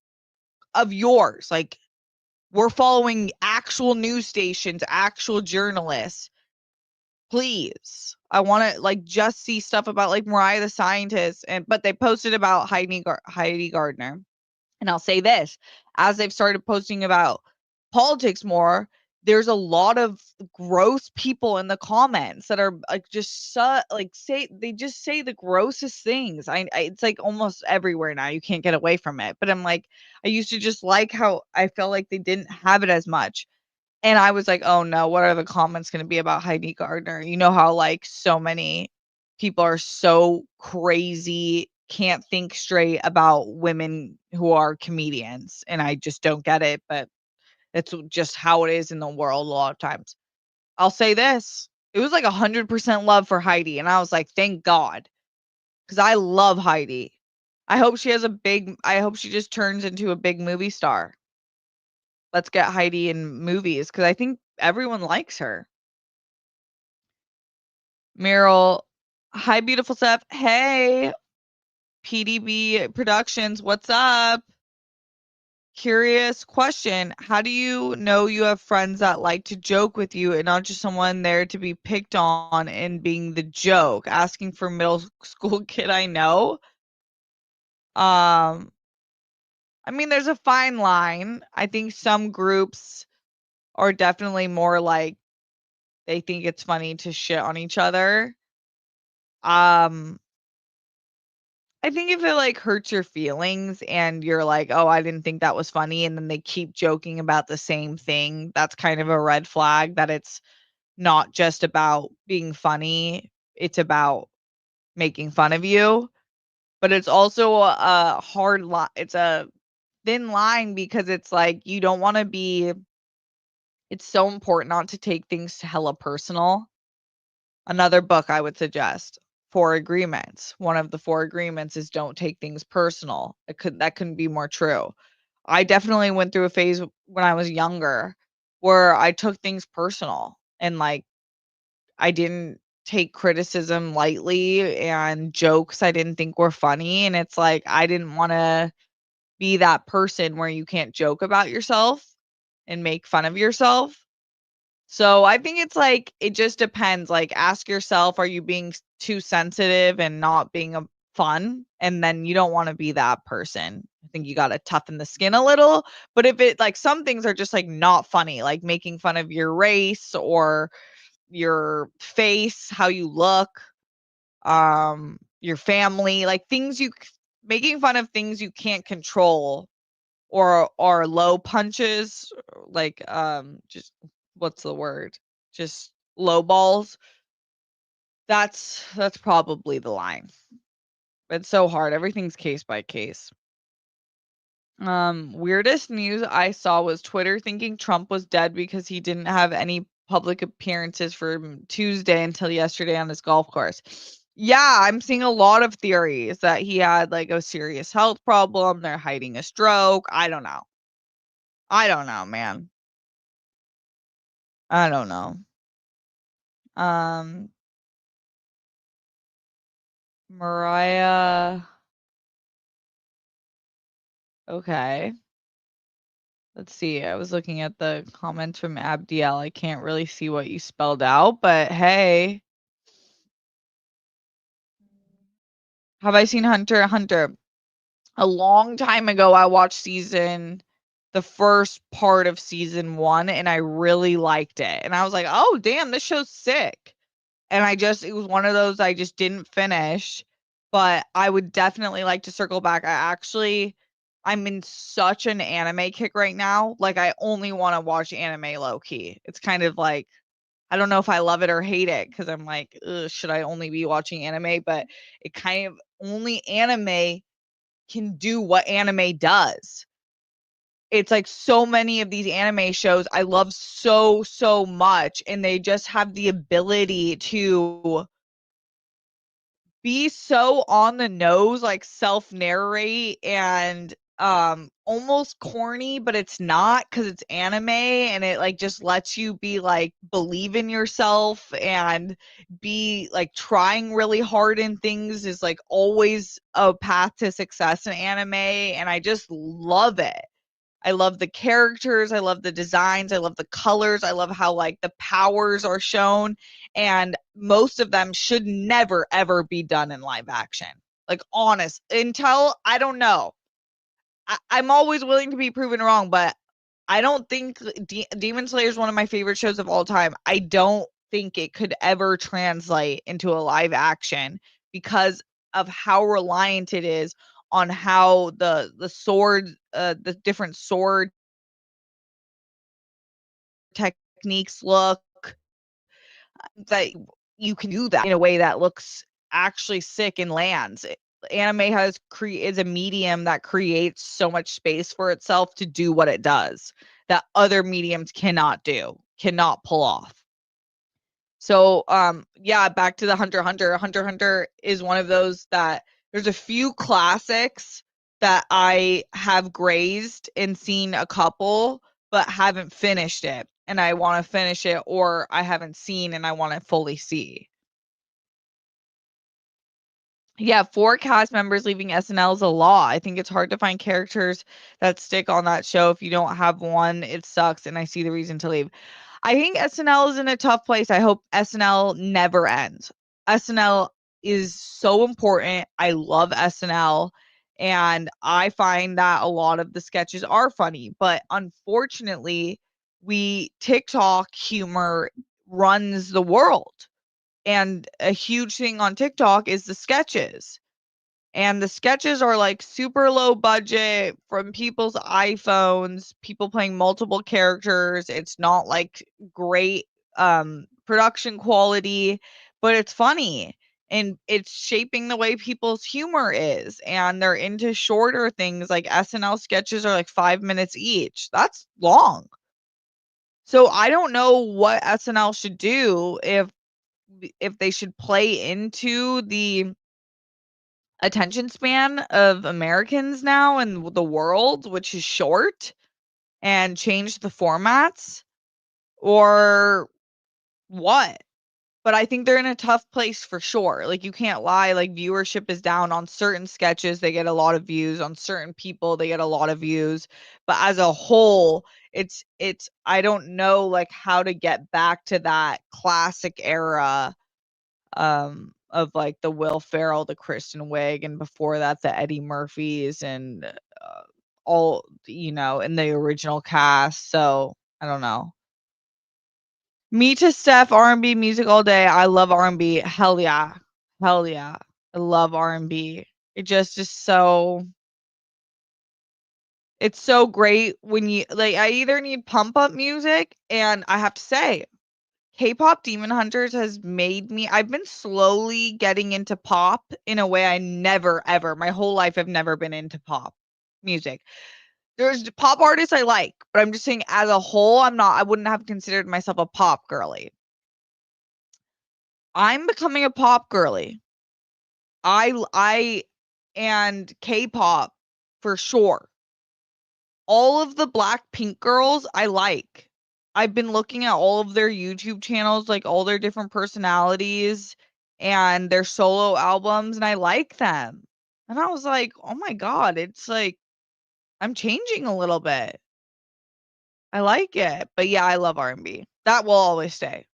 of yours. Like we're following actual news stations, actual journalists. Please. I want to like just see stuff about like Mariah the Scientist but they posted about Heidi Gardner. And I'll say this, as they've started posting about politics more, there's a lot of gross people in the comments that are like just say the grossest things. It's like almost everywhere now. You can't get away from it. But I'm like, I used to just like how I felt like they didn't have it as much. And I was like, "Oh, no, what are the comments gonna be about Heidi Gardner?" You know how, like, so many people are so crazy, can't think straight about women who are comedians, and I just don't get it, but it's just how it is in the world a lot of times. I'll say this, it was like 100% love for Heidi, and I was like, "Thank God," because I love Heidi. I hope she just turns into a big movie star. Let's get Heidi in movies because I think everyone likes her. Meryl, hi, beautiful Steph. Hey, PDB Productions, what's up? Curious question. How do you know you have friends that like to joke with you and not just someone there to be picked on and being the joke? Asking for middle school kid I know. Um, I mean, there's a fine line. I think some groups are definitely more like they think it's funny to shit on each other. Um, I think if it, like, hurts your feelings and you're like, "Oh, I didn't think that was funny," and then they keep joking about the same thing, that's kind of a red flag that it's not just about being funny, it's about making fun of you, but it's also a hard it's a thin line because it's like you don't wanna be it's so important not to take things hella personal. Another book I would suggest, 4 Agreements. One of the 4 agreements is don't take things personal. That couldn't be more true. I definitely went through a phase when I was younger where I took things personal and, like, I didn't take criticism lightly and jokes I didn't think were funny, and it's like I didn't wanna be that person where you can't joke about yourself and make fun of yourself. So I think it's like it just depends. Like ask yourself, are you being too sensitive and not being fun? And then you don't want to be that person. I think you got to toughen the skin a little. But if it like some things are just like not funny, like making fun of your race or your face, how you look, your family, like making fun of things you can't control or low punches, like, just what's the word? Just low balls. That's probably the line. It's so hard. Everything's case by case. Weirdest news I saw was Twitter thinking Trump was dead because he didn't have any public appearances from Tuesday until yesterday on his golf course. Yeah, I'm seeing a lot of theories that he had like a serious health problem. They're hiding a stroke. I don't know. I don't know, man. I don't know. Um, Mariah. Okay. Let's see. I was looking at the comments from Abdiel. I can't really see what you spelled out, but hey, have I seen Hunter x Hunter? A long time ago, I watched the first part of season 1 and I really liked it. And I was like, "Oh, damn, this show's sick." And it was one of those I just didn't finish, but I would definitely like to circle back. I'm in such an anime kick right now. Like I only want to watch anime low key. It's kind of like I don't know if I love it or hate it because I'm like, ugh, should I only be watching anime? But it kind of only anime can do what anime does. It's like so many of these anime shows I love so much, and they just have the ability to be so on the nose, like self-narrate and almost corny, but it's not because it's anime and it like just lets you be like believe in yourself and be like trying really hard in things is like always a path to success in anime, and I just love it. I love the characters, I love the designs, I love the colors, I love how like the powers are shown, and most of them should never ever be done in live action. Like honest, until I don't know. I'm always willing to be proven wrong, but I don't think Demon Slayer is one of my favorite shows of all time. I don't think it could ever translate into a live action because of how reliant it is on how the different sword techniques look, that you can do that in a way that looks actually sick and lands. Anime is a medium that creates so much space for itself to do what it does that other mediums cannot do, cannot pull off. So, yeah, back to the Hunter x Hunter. Hunter x Hunter is one of those that there's a few classics that I have grazed and seen a couple, but haven't finished it. And I want to finish it, or I haven't seen and I want to fully see. Yeah, 4 cast members leaving SNL is a lot. I think it's hard to find characters that stick on that show. If you don't have one, it sucks, and I see the reason to leave. I think SNL is in a tough place. I hope SNL never ends. SNL is so important. I love SNL, and I find that a lot of the sketches are funny, but unfortunately, TikTok humor runs the world. And a huge thing on TikTok is the sketches. And the sketches are like super low budget from people's iPhones, people playing multiple characters. It's not like great production quality, but it's funny and it's shaping the way people's humor is. And they're into shorter things like SNL sketches are like 5 minutes each. That's long. So I don't know what SNL should do if they should play into the attention span of Americans now and the world, which is short, and change the formats or what. But I think they're in a tough place for sure. Like, you can't lie, like, viewership is down on certain sketches, they get a lot of views, on certain people, they get a lot of views. But as a whole, it's I don't know, like, how to get back to that classic era of like the Will Ferrell, the Kristen Wiig, and before that the Eddie Murphys and all in the original cast. So I don't know. Me to Steph, R&B music all day. I love R&B. Hell yeah, hell yeah. I love R&B. It just is so. It's so great when you like. I either need pump up music, and I have to say, K-pop Demon Hunters has made me I've been slowly getting into pop in a way I never ever my whole life I've never been into pop music. There's pop artists I like, but I'm just saying as a whole, I wouldn't have considered myself a pop girly. I'm becoming a pop girly. I and K-pop for sure. All of the Blackpink girls I like. I've been looking at all of their YouTube channels, like all their different personalities and their solo albums, and I like them. And I was like, "Oh my god, it's like I'm changing a little bit." I like it. But yeah, I love R&B. That will always stay.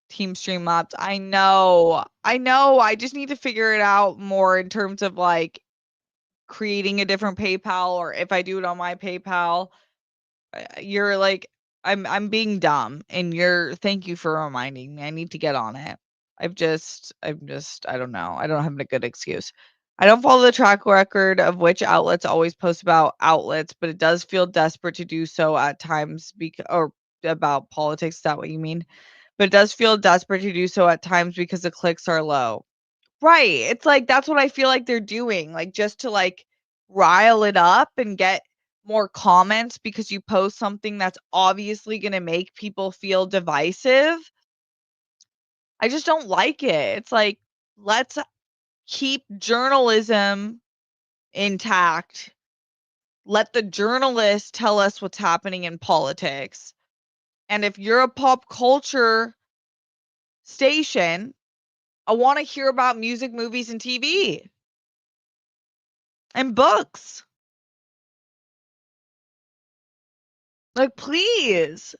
Team Streamlabs. I know. I know. I just need to figure it out more in terms of like creating a different PayPal, or if I do it on my PayPal. You're like, I'm being dumb, and thank you for reminding me. I need to get on it. I don't know. I don't have a good excuse. I don't follow the track record of which outlets always post about outlets, but it does feel desperate to do so at times or about politics. Is that what you mean? But it does feel desperate to do so at times because the clicks are low. Right. It's like that's what I feel like they're doing, like, just to, like, rile it up and get more comments because you post something that's obviously gonna make people feel divisive. I just don't like it. It's like, let's keep journalism intact. Let the journalists tell us what's happening in politics. And if you're a pop culture station, I wanna hear about music, movies, and TV and books. Like, please.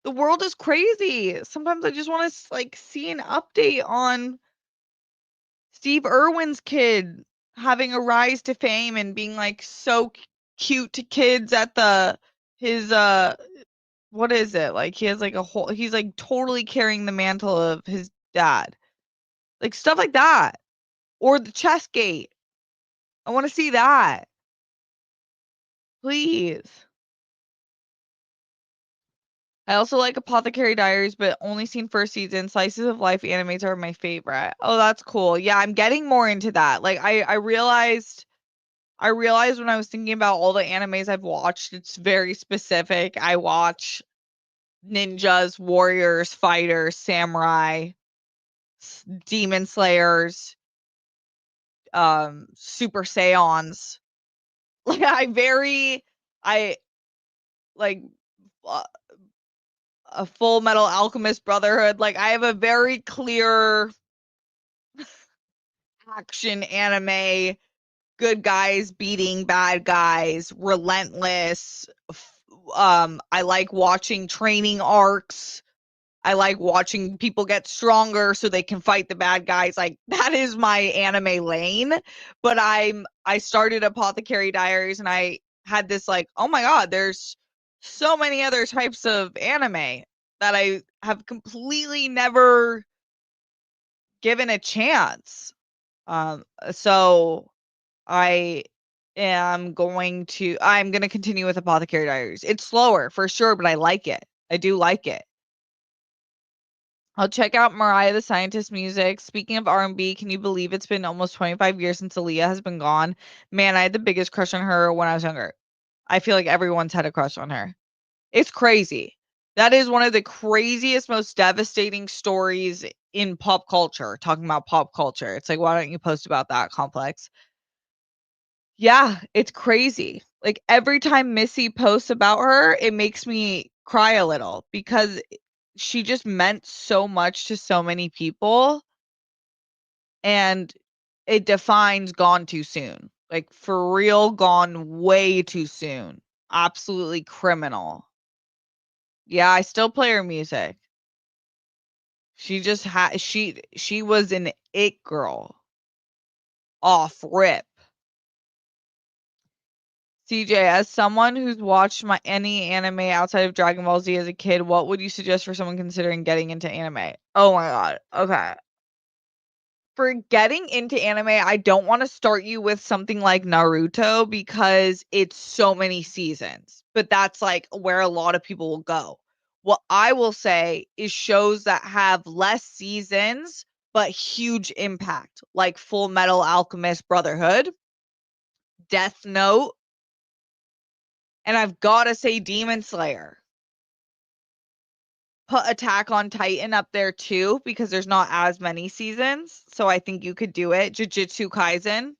The world is crazy. Sometimes I just wanna like, see an update on Steve Irwin's kid having a rise to fame and being, like, so cute to kids at his, what is it? Like, he has, like, he's, like, totally carrying the mantle of his dad. Like, stuff like that. Or the chess gate. I wanna see that. Please. I also like Apothecary Diaries, but only seen first season. Slices of life animes are my favorite. Oh, that's cool. Yeah, I'm getting more into that. Like I realized when I was thinking about all the animes I've watched, it's very specific. I watch ninjas, warriors, fighters, samurai, demon slayers, super seance. Like I like uh, a Full Metal Alchemist Brotherhood. Like I have a very clear action anime, good guys beating bad guys, relentless. I like watching training arcs. I like watching people get stronger so they can fight the bad guys. Like that is my anime lane. But I started Apothecary Diaries and I had this like, oh my god, there's so many other types of anime that I have completely never given a chance. So I I'm gonna continue with Apothecary Diaries. It's slower for sure, but I like it. I do like it. I'll check out Mariah the Scientist music. Speaking of R&B, can you believe it's been almost 25 years since Aaliyah has been gone? Man, I had the biggest crush on her when I was younger. I feel like everyone's had a crush on her. It's crazy. That is one of the craziest, most devastating stories in pop culture, talking about pop culture. It's like, why don't you post about that, Complex? Yeah, it's crazy. Like every time Missy posts about her, it makes me cry a little because she just meant so much to so many people and it defines gone too soon. Like for real, gone way too soon. Absolutely criminal. Yeah, I still play her music. She just had she was an it girl off rip. CJ, as someone who's watched any anime outside of Dragon Ball Z as a kid, what would you suggest for someone considering getting into anime? Oh my god. Okay. For getting into anime, I don't want to start you with something like Naruto because it's so many seasons. But that's like where a lot of people will go. What I will say is shows that have less seasons but huge impact, like Full Metal Alchemist Brotherhood, Death Note, and I've got to say Demon Slayer. Put Attack on Titan up there too because there's not as many seasons, so I think you could do it. Jujutsu Kaisen,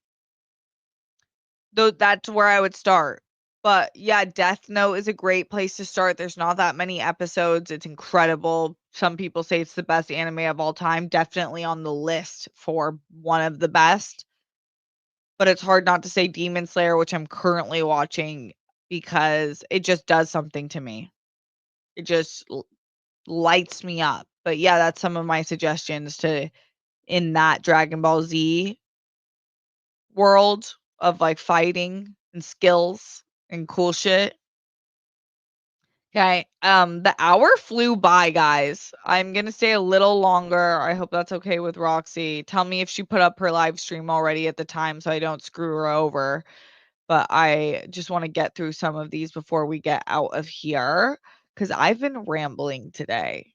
though that's where I would start. But yeah, Death Note is a great place to start. There's not that many episodes. It's incredible. Some people say it's the best anime of all time. Definitely on the list for one of the best. But it's hard not to say Demon Slayer, which I'm currently watching because it just does something to me. It just lights me up. But yeah, that's some of my suggestions to in that Dragon Ball Z world of like fighting and skills and cool shit. Okay, the hour flew by, guys. I'm gonna stay a little longer. I hope that's okay with Roxy. Tell me if she put up her live stream already at the time so I don't screw her over. But I just want to get through some of these before we get out of here because I've been rambling today.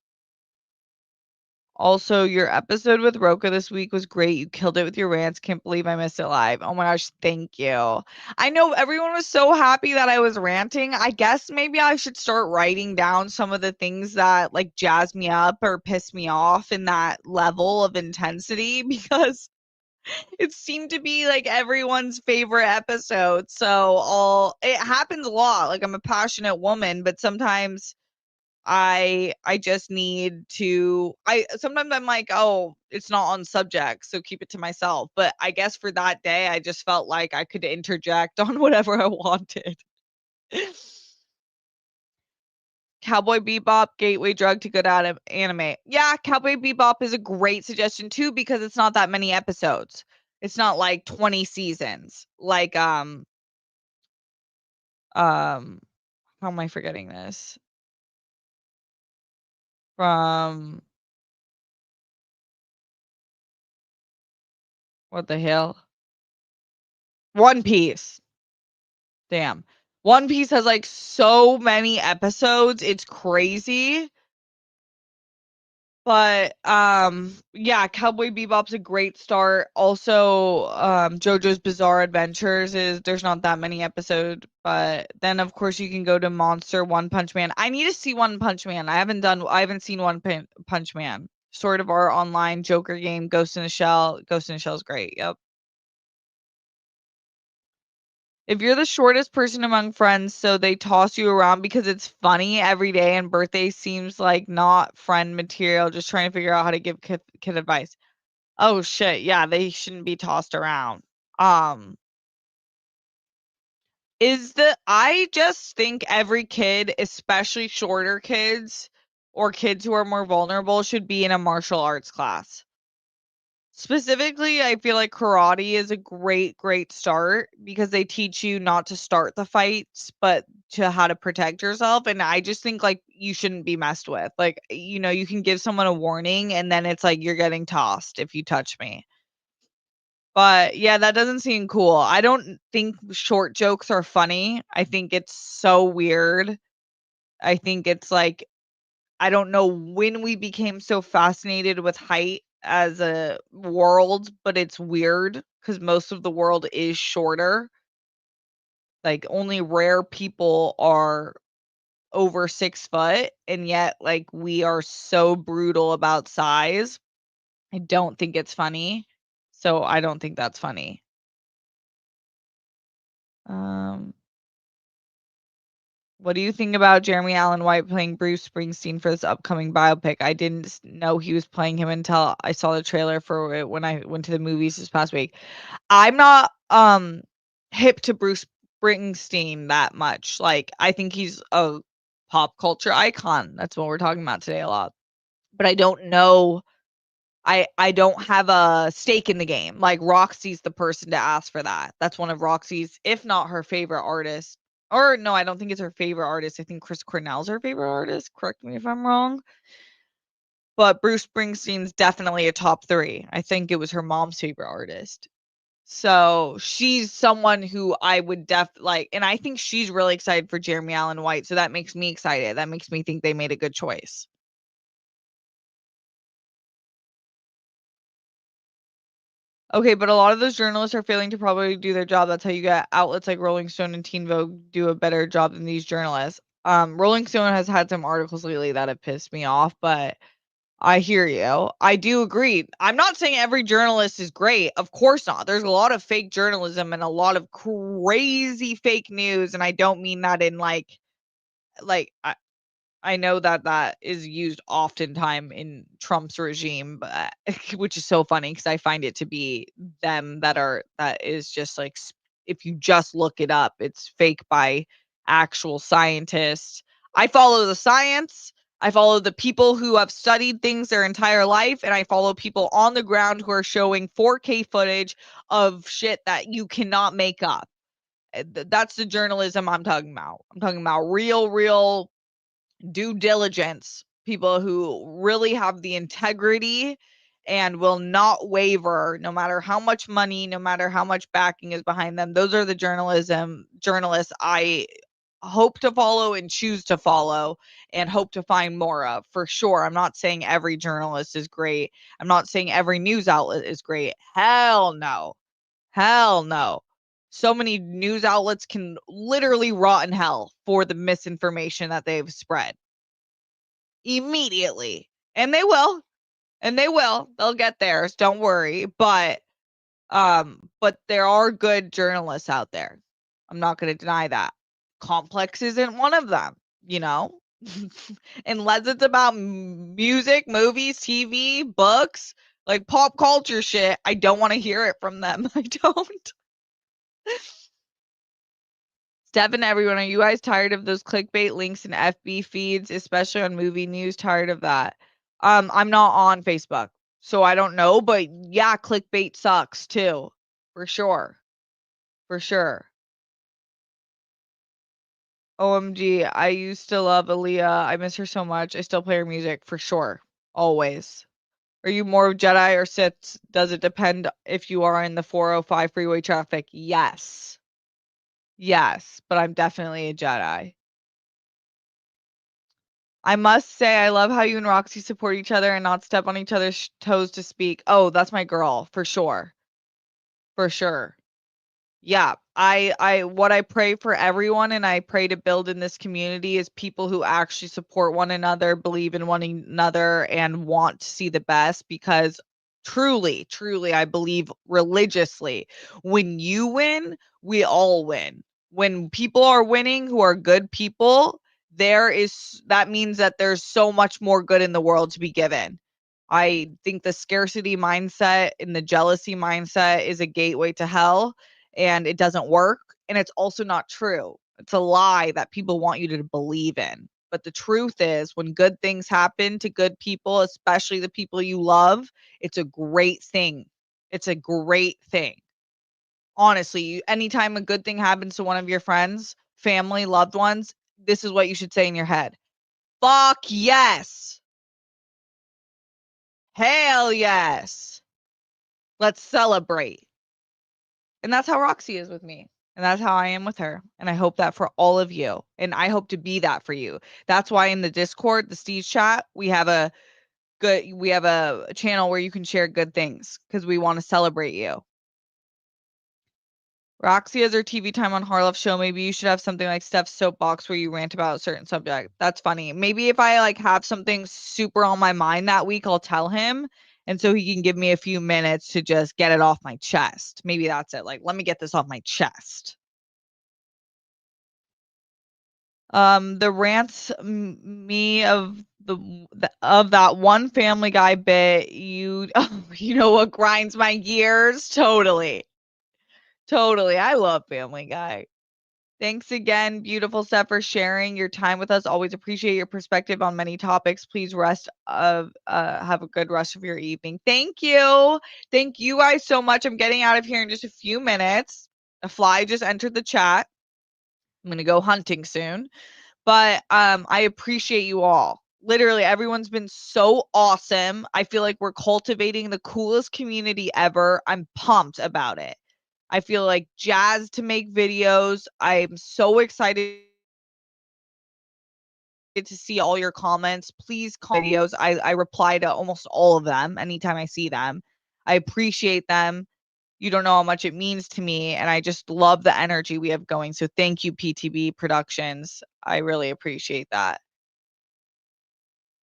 Also, your episode with Roka this week was great. You killed it with your rants. Can't believe I missed it live. Oh my gosh, thank you. I know everyone was so happy that I was ranting. I guess maybe I should start writing down some of the things that like jazz me up or piss me off in that level of intensity because it seemed to be like everyone's favorite episode. So all it happens a lot. Like I'm a passionate woman, but sometimes I just need to I sometimes I'm like, "Oh, it's not on subject, so keep it to myself." But I guess for that day, I just felt like I could interject on whatever I wanted. Cowboy Bebop, gateway drug to good anime. Yeah, Cowboy Bebop is a great suggestion too because it's not that many episodes. It's not like 20 seasons. Like um how am I forgetting this? From what the hell? One Piece. Damn. One Piece has like so many episodes. It's crazy. But yeah, Cowboy Bebop's a great start. Also, JoJo's Bizarre Adventures is there's not that many episodes, but then of course you can go to Monster, One Punch Man. I need to see One Punch Man. I haven't seen Punch Man. Sort of our online Joker game, Ghost in a Shell. Ghost in a Shell is great. Yep. If you're the shortest person among friends, so they toss you around because it's funny every day and birthday seems like not friend material, just trying to figure out how to give kid advice. Oh shit, yeah, they shouldn't be tossed around. Um, I just think every kid, especially shorter kids or kids who are more vulnerable, should be in a martial arts class. Specifically, I feel like karate is a great start because they teach you not to start the fights, but to how to protect yourself. And I just think like you shouldn't be messed with. Like, you can give someone a warning and then it's like you're getting tossed if you touch me. But yeah, that doesn't seem cool. I don't think short jokes are funny. I think it's so weird. I think it's like I don't know when we became so fascinated with height as a world, but it's weird because most of the world is shorter. Like only rare people are over 6 foot, and yet like we are so brutal about size. I don't think it's funny. So I don't think that's funny. Um What do you think about Jeremy Allen White playing Bruce Springsteen for this upcoming biopic? I didn't know he was playing him until I saw the trailer for it when I went to the movies this past week. I'm not hip to Bruce Springsteen that much. Like I think he's a pop culture icon. That's what we're talking about today a lot. But I don't know I don't have a stake in the game. Like Roxy's the person to ask for that. That's one of Roxy's, if not her favorite artist. Or no, I don't think it's her favorite artist. I think Chris Cornell's her favorite artist. Correct me if I'm wrong. But Bruce Springsteen's definitely a top 3. I think it was her mom's favorite artist. So she's someone who I would like, and I think she's really excited for Jeremy Allen White. So that makes me excited. That makes me think they made a good choice. Okay, but a lot of those journalists are failing to probably do their job. That's how you get outlets like Rolling Stone and Teen Vogue do a better job than these journalists. Rolling Stone has had some articles lately that have pissed me off, but I hear you. I do agree. I'm not saying every journalist is great. Of course not. There's a lot of fake journalism and a lot of crazy fake news, and I don't mean that in like I know that that is used oftentimes in Trump's regime, but which is so funny because I find it to be them that is just like if you just look it up, it's fake by actual scientists. I follow the science. I follow the people who have studied things their entire life, and I follow people on the ground who are showing 4K footage of shit that you cannot make up. That's the journalism I'm talking about. I'm talking about real due diligence, people who really have the integrity and will not waver no matter how much money, no matter how much backing is behind them. Those are the journalists I hope to follow and choose to follow and hope to find more of for sure. I'm not saying every journalist is great. I'm not saying every news outlet is great. Hell no. Hell no. So many news outlets can literally rot in hell for the misinformation that they've spread immediately. And they will. And they will. They'll get theirs. Don't worry. But there are good journalists out there. I'm not going to deny that. Complex isn't one of them, you know? Unless it's about music, movies, TV, books, like pop culture shit, I don't want to hear it from them. I don't. Steph, everyone, are you guys tired of those clickbait links and FB feeds, especially on movie news? Tired of that? I'm not on Facebook, so I don't know, but yeah, clickbait sucks too. For sure. For sure. OMG, I used to love Aaliyah. I miss her so much. I still play her music for sure. Always. Are you more of Jedi or Sith? Does it depend if you are in the 405 freeway traffic? Yes. Yes, but I'm definitely a Jedi. I must say, I love how you and Roxy support each other and not step on each other's toes to speak. Oh, that's my girl, for sure. For sure. Yeah, I what I pray for everyone and I pray to build in this community is people who actually support one another, believe in one another, and want to see the best because truly, truly, I believe religiously, when you win, we all win. When people are winning who are good people, that means that there's so much more good in the world to be given. I think the scarcity mindset and the jealousy mindset is a gateway to hell and it doesn't work. And it's also not true. It's a lie that people want you to believe in. But the truth is, when good things happen to good people, especially the people you love, it's a great thing. It's a great thing. Honestly, anytime a good thing happens to one of your friends, family, loved ones, this is what you should say in your head. Fuck yes. Hell yes. Let's celebrate. And that's how Roxy is with me. And that's how I am with her. And I hope that for all of you. And I hope to be that for you. That's why in the Discord, the Steve's chat, we have a channel where you can share good things because we want to celebrate you. Roxy has her TV time on Harloff show. Maybe you should have something like Steph's soapbox where you rant about a certain subject. That's funny. Maybe if I like have something super on my mind that week, I'll tell him. And so he can give me a few minutes to just get it off my chest. Maybe that's it. Like, let me get this off my chest. The rants me of of that one Family Guy bit, you know what grinds my gears? Totally. Totally. I love Family Guy. Thanks again, beautiful Steph, for sharing your time with us. Always appreciate your perspective on many topics. Please have a good rest of your evening. Thank you. Thank you guys so much. I'm getting out of here in just a few minutes. A fly just entered the chat. I'm gonna go hunting soon. But I appreciate you all. Literally, everyone's been so awesome. I feel like we're cultivating the coolest community ever. I'm pumped about it. I feel like jazzed to make videos. I'm so excited to see all your comments. Please videos. I reply to almost all of them anytime I see them. I appreciate them. You don't know how much it means to me, and I just love the energy we have going. So thank you, PTB Productions. I really appreciate that.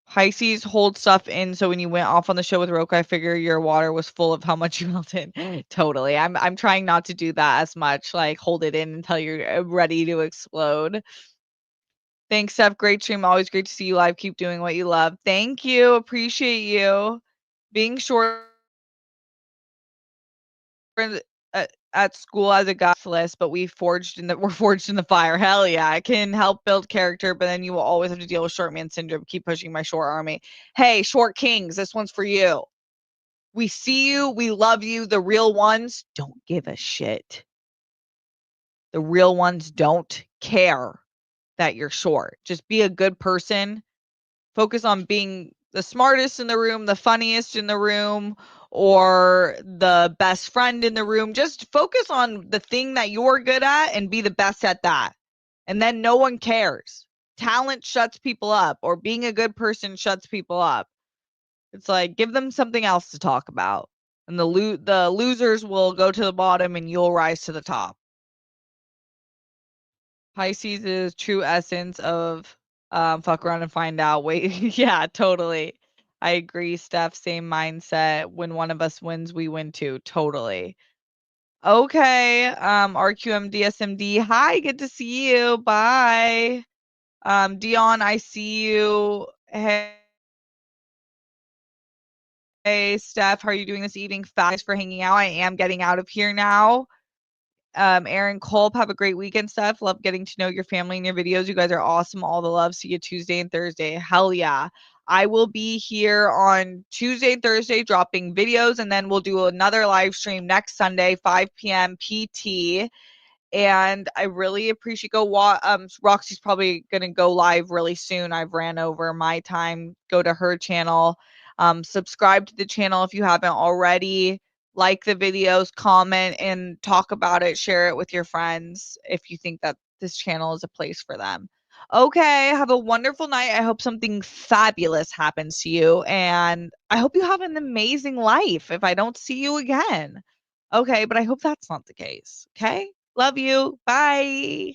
Pisces hold stuff in, so when you went off on the show with Roka, I figure your water was full of how much you melted. Totally. I'm trying not to do that as much, like hold it in until you're ready to explode. Thanks, Steph. Great stream. Always great to see you live. Keep doing what you love. Thank you. Appreciate you. Being short at school as a goss list, but we're forged in the fire. Hell yeah. I can help build character, but then you will always have to deal with short man syndrome. Keep pushing my short army. Hey, short kings, this one's for you. We see you, we love you. The real ones don't give a shit. The real ones don't care that you're short. Just be a good person. Focus on being the smartest in the room, the funniest in the room, or the best friend in the room. Just focus on the thing that you're good at and be the best at that. And then no one cares. Talent shuts people up, or being a good person shuts people up. It's like give them something else to talk about. And the losers will go to the bottom and you'll rise to the top. Pisces is true essence of fuck around and find out. Wait, yeah, totally. I agree, Steph. Same mindset. When one of us wins, we win too. Totally. Okay. RQMDSMD. Hi, good to see you. Bye. Dion, I see you. Hey, Steph, how are you doing this evening? Thanks for hanging out. I am getting out of here now. Aaron Culp, have a great weekend, Steph. Love getting to know your family and your videos. You guys are awesome. All the love. See you Tuesday and Thursday. Hell yeah. I will be here on Tuesday and Thursday dropping videos, and then we'll do another live stream next Sunday, 5 p.m. PT. And I really appreciate Roxy's probably gonna go live really soon. I've ran over my time. Go to her channel. Subscribe to the channel if you haven't already. like the videos, comment, and talk about it, share it with your friends if you think that this channel is a place for them. Okay, have a wonderful night. I hope something fabulous happens to you, and I hope you have an amazing life if I don't see you again. Okay, but I hope that's not the case. Okay? Love you. Bye.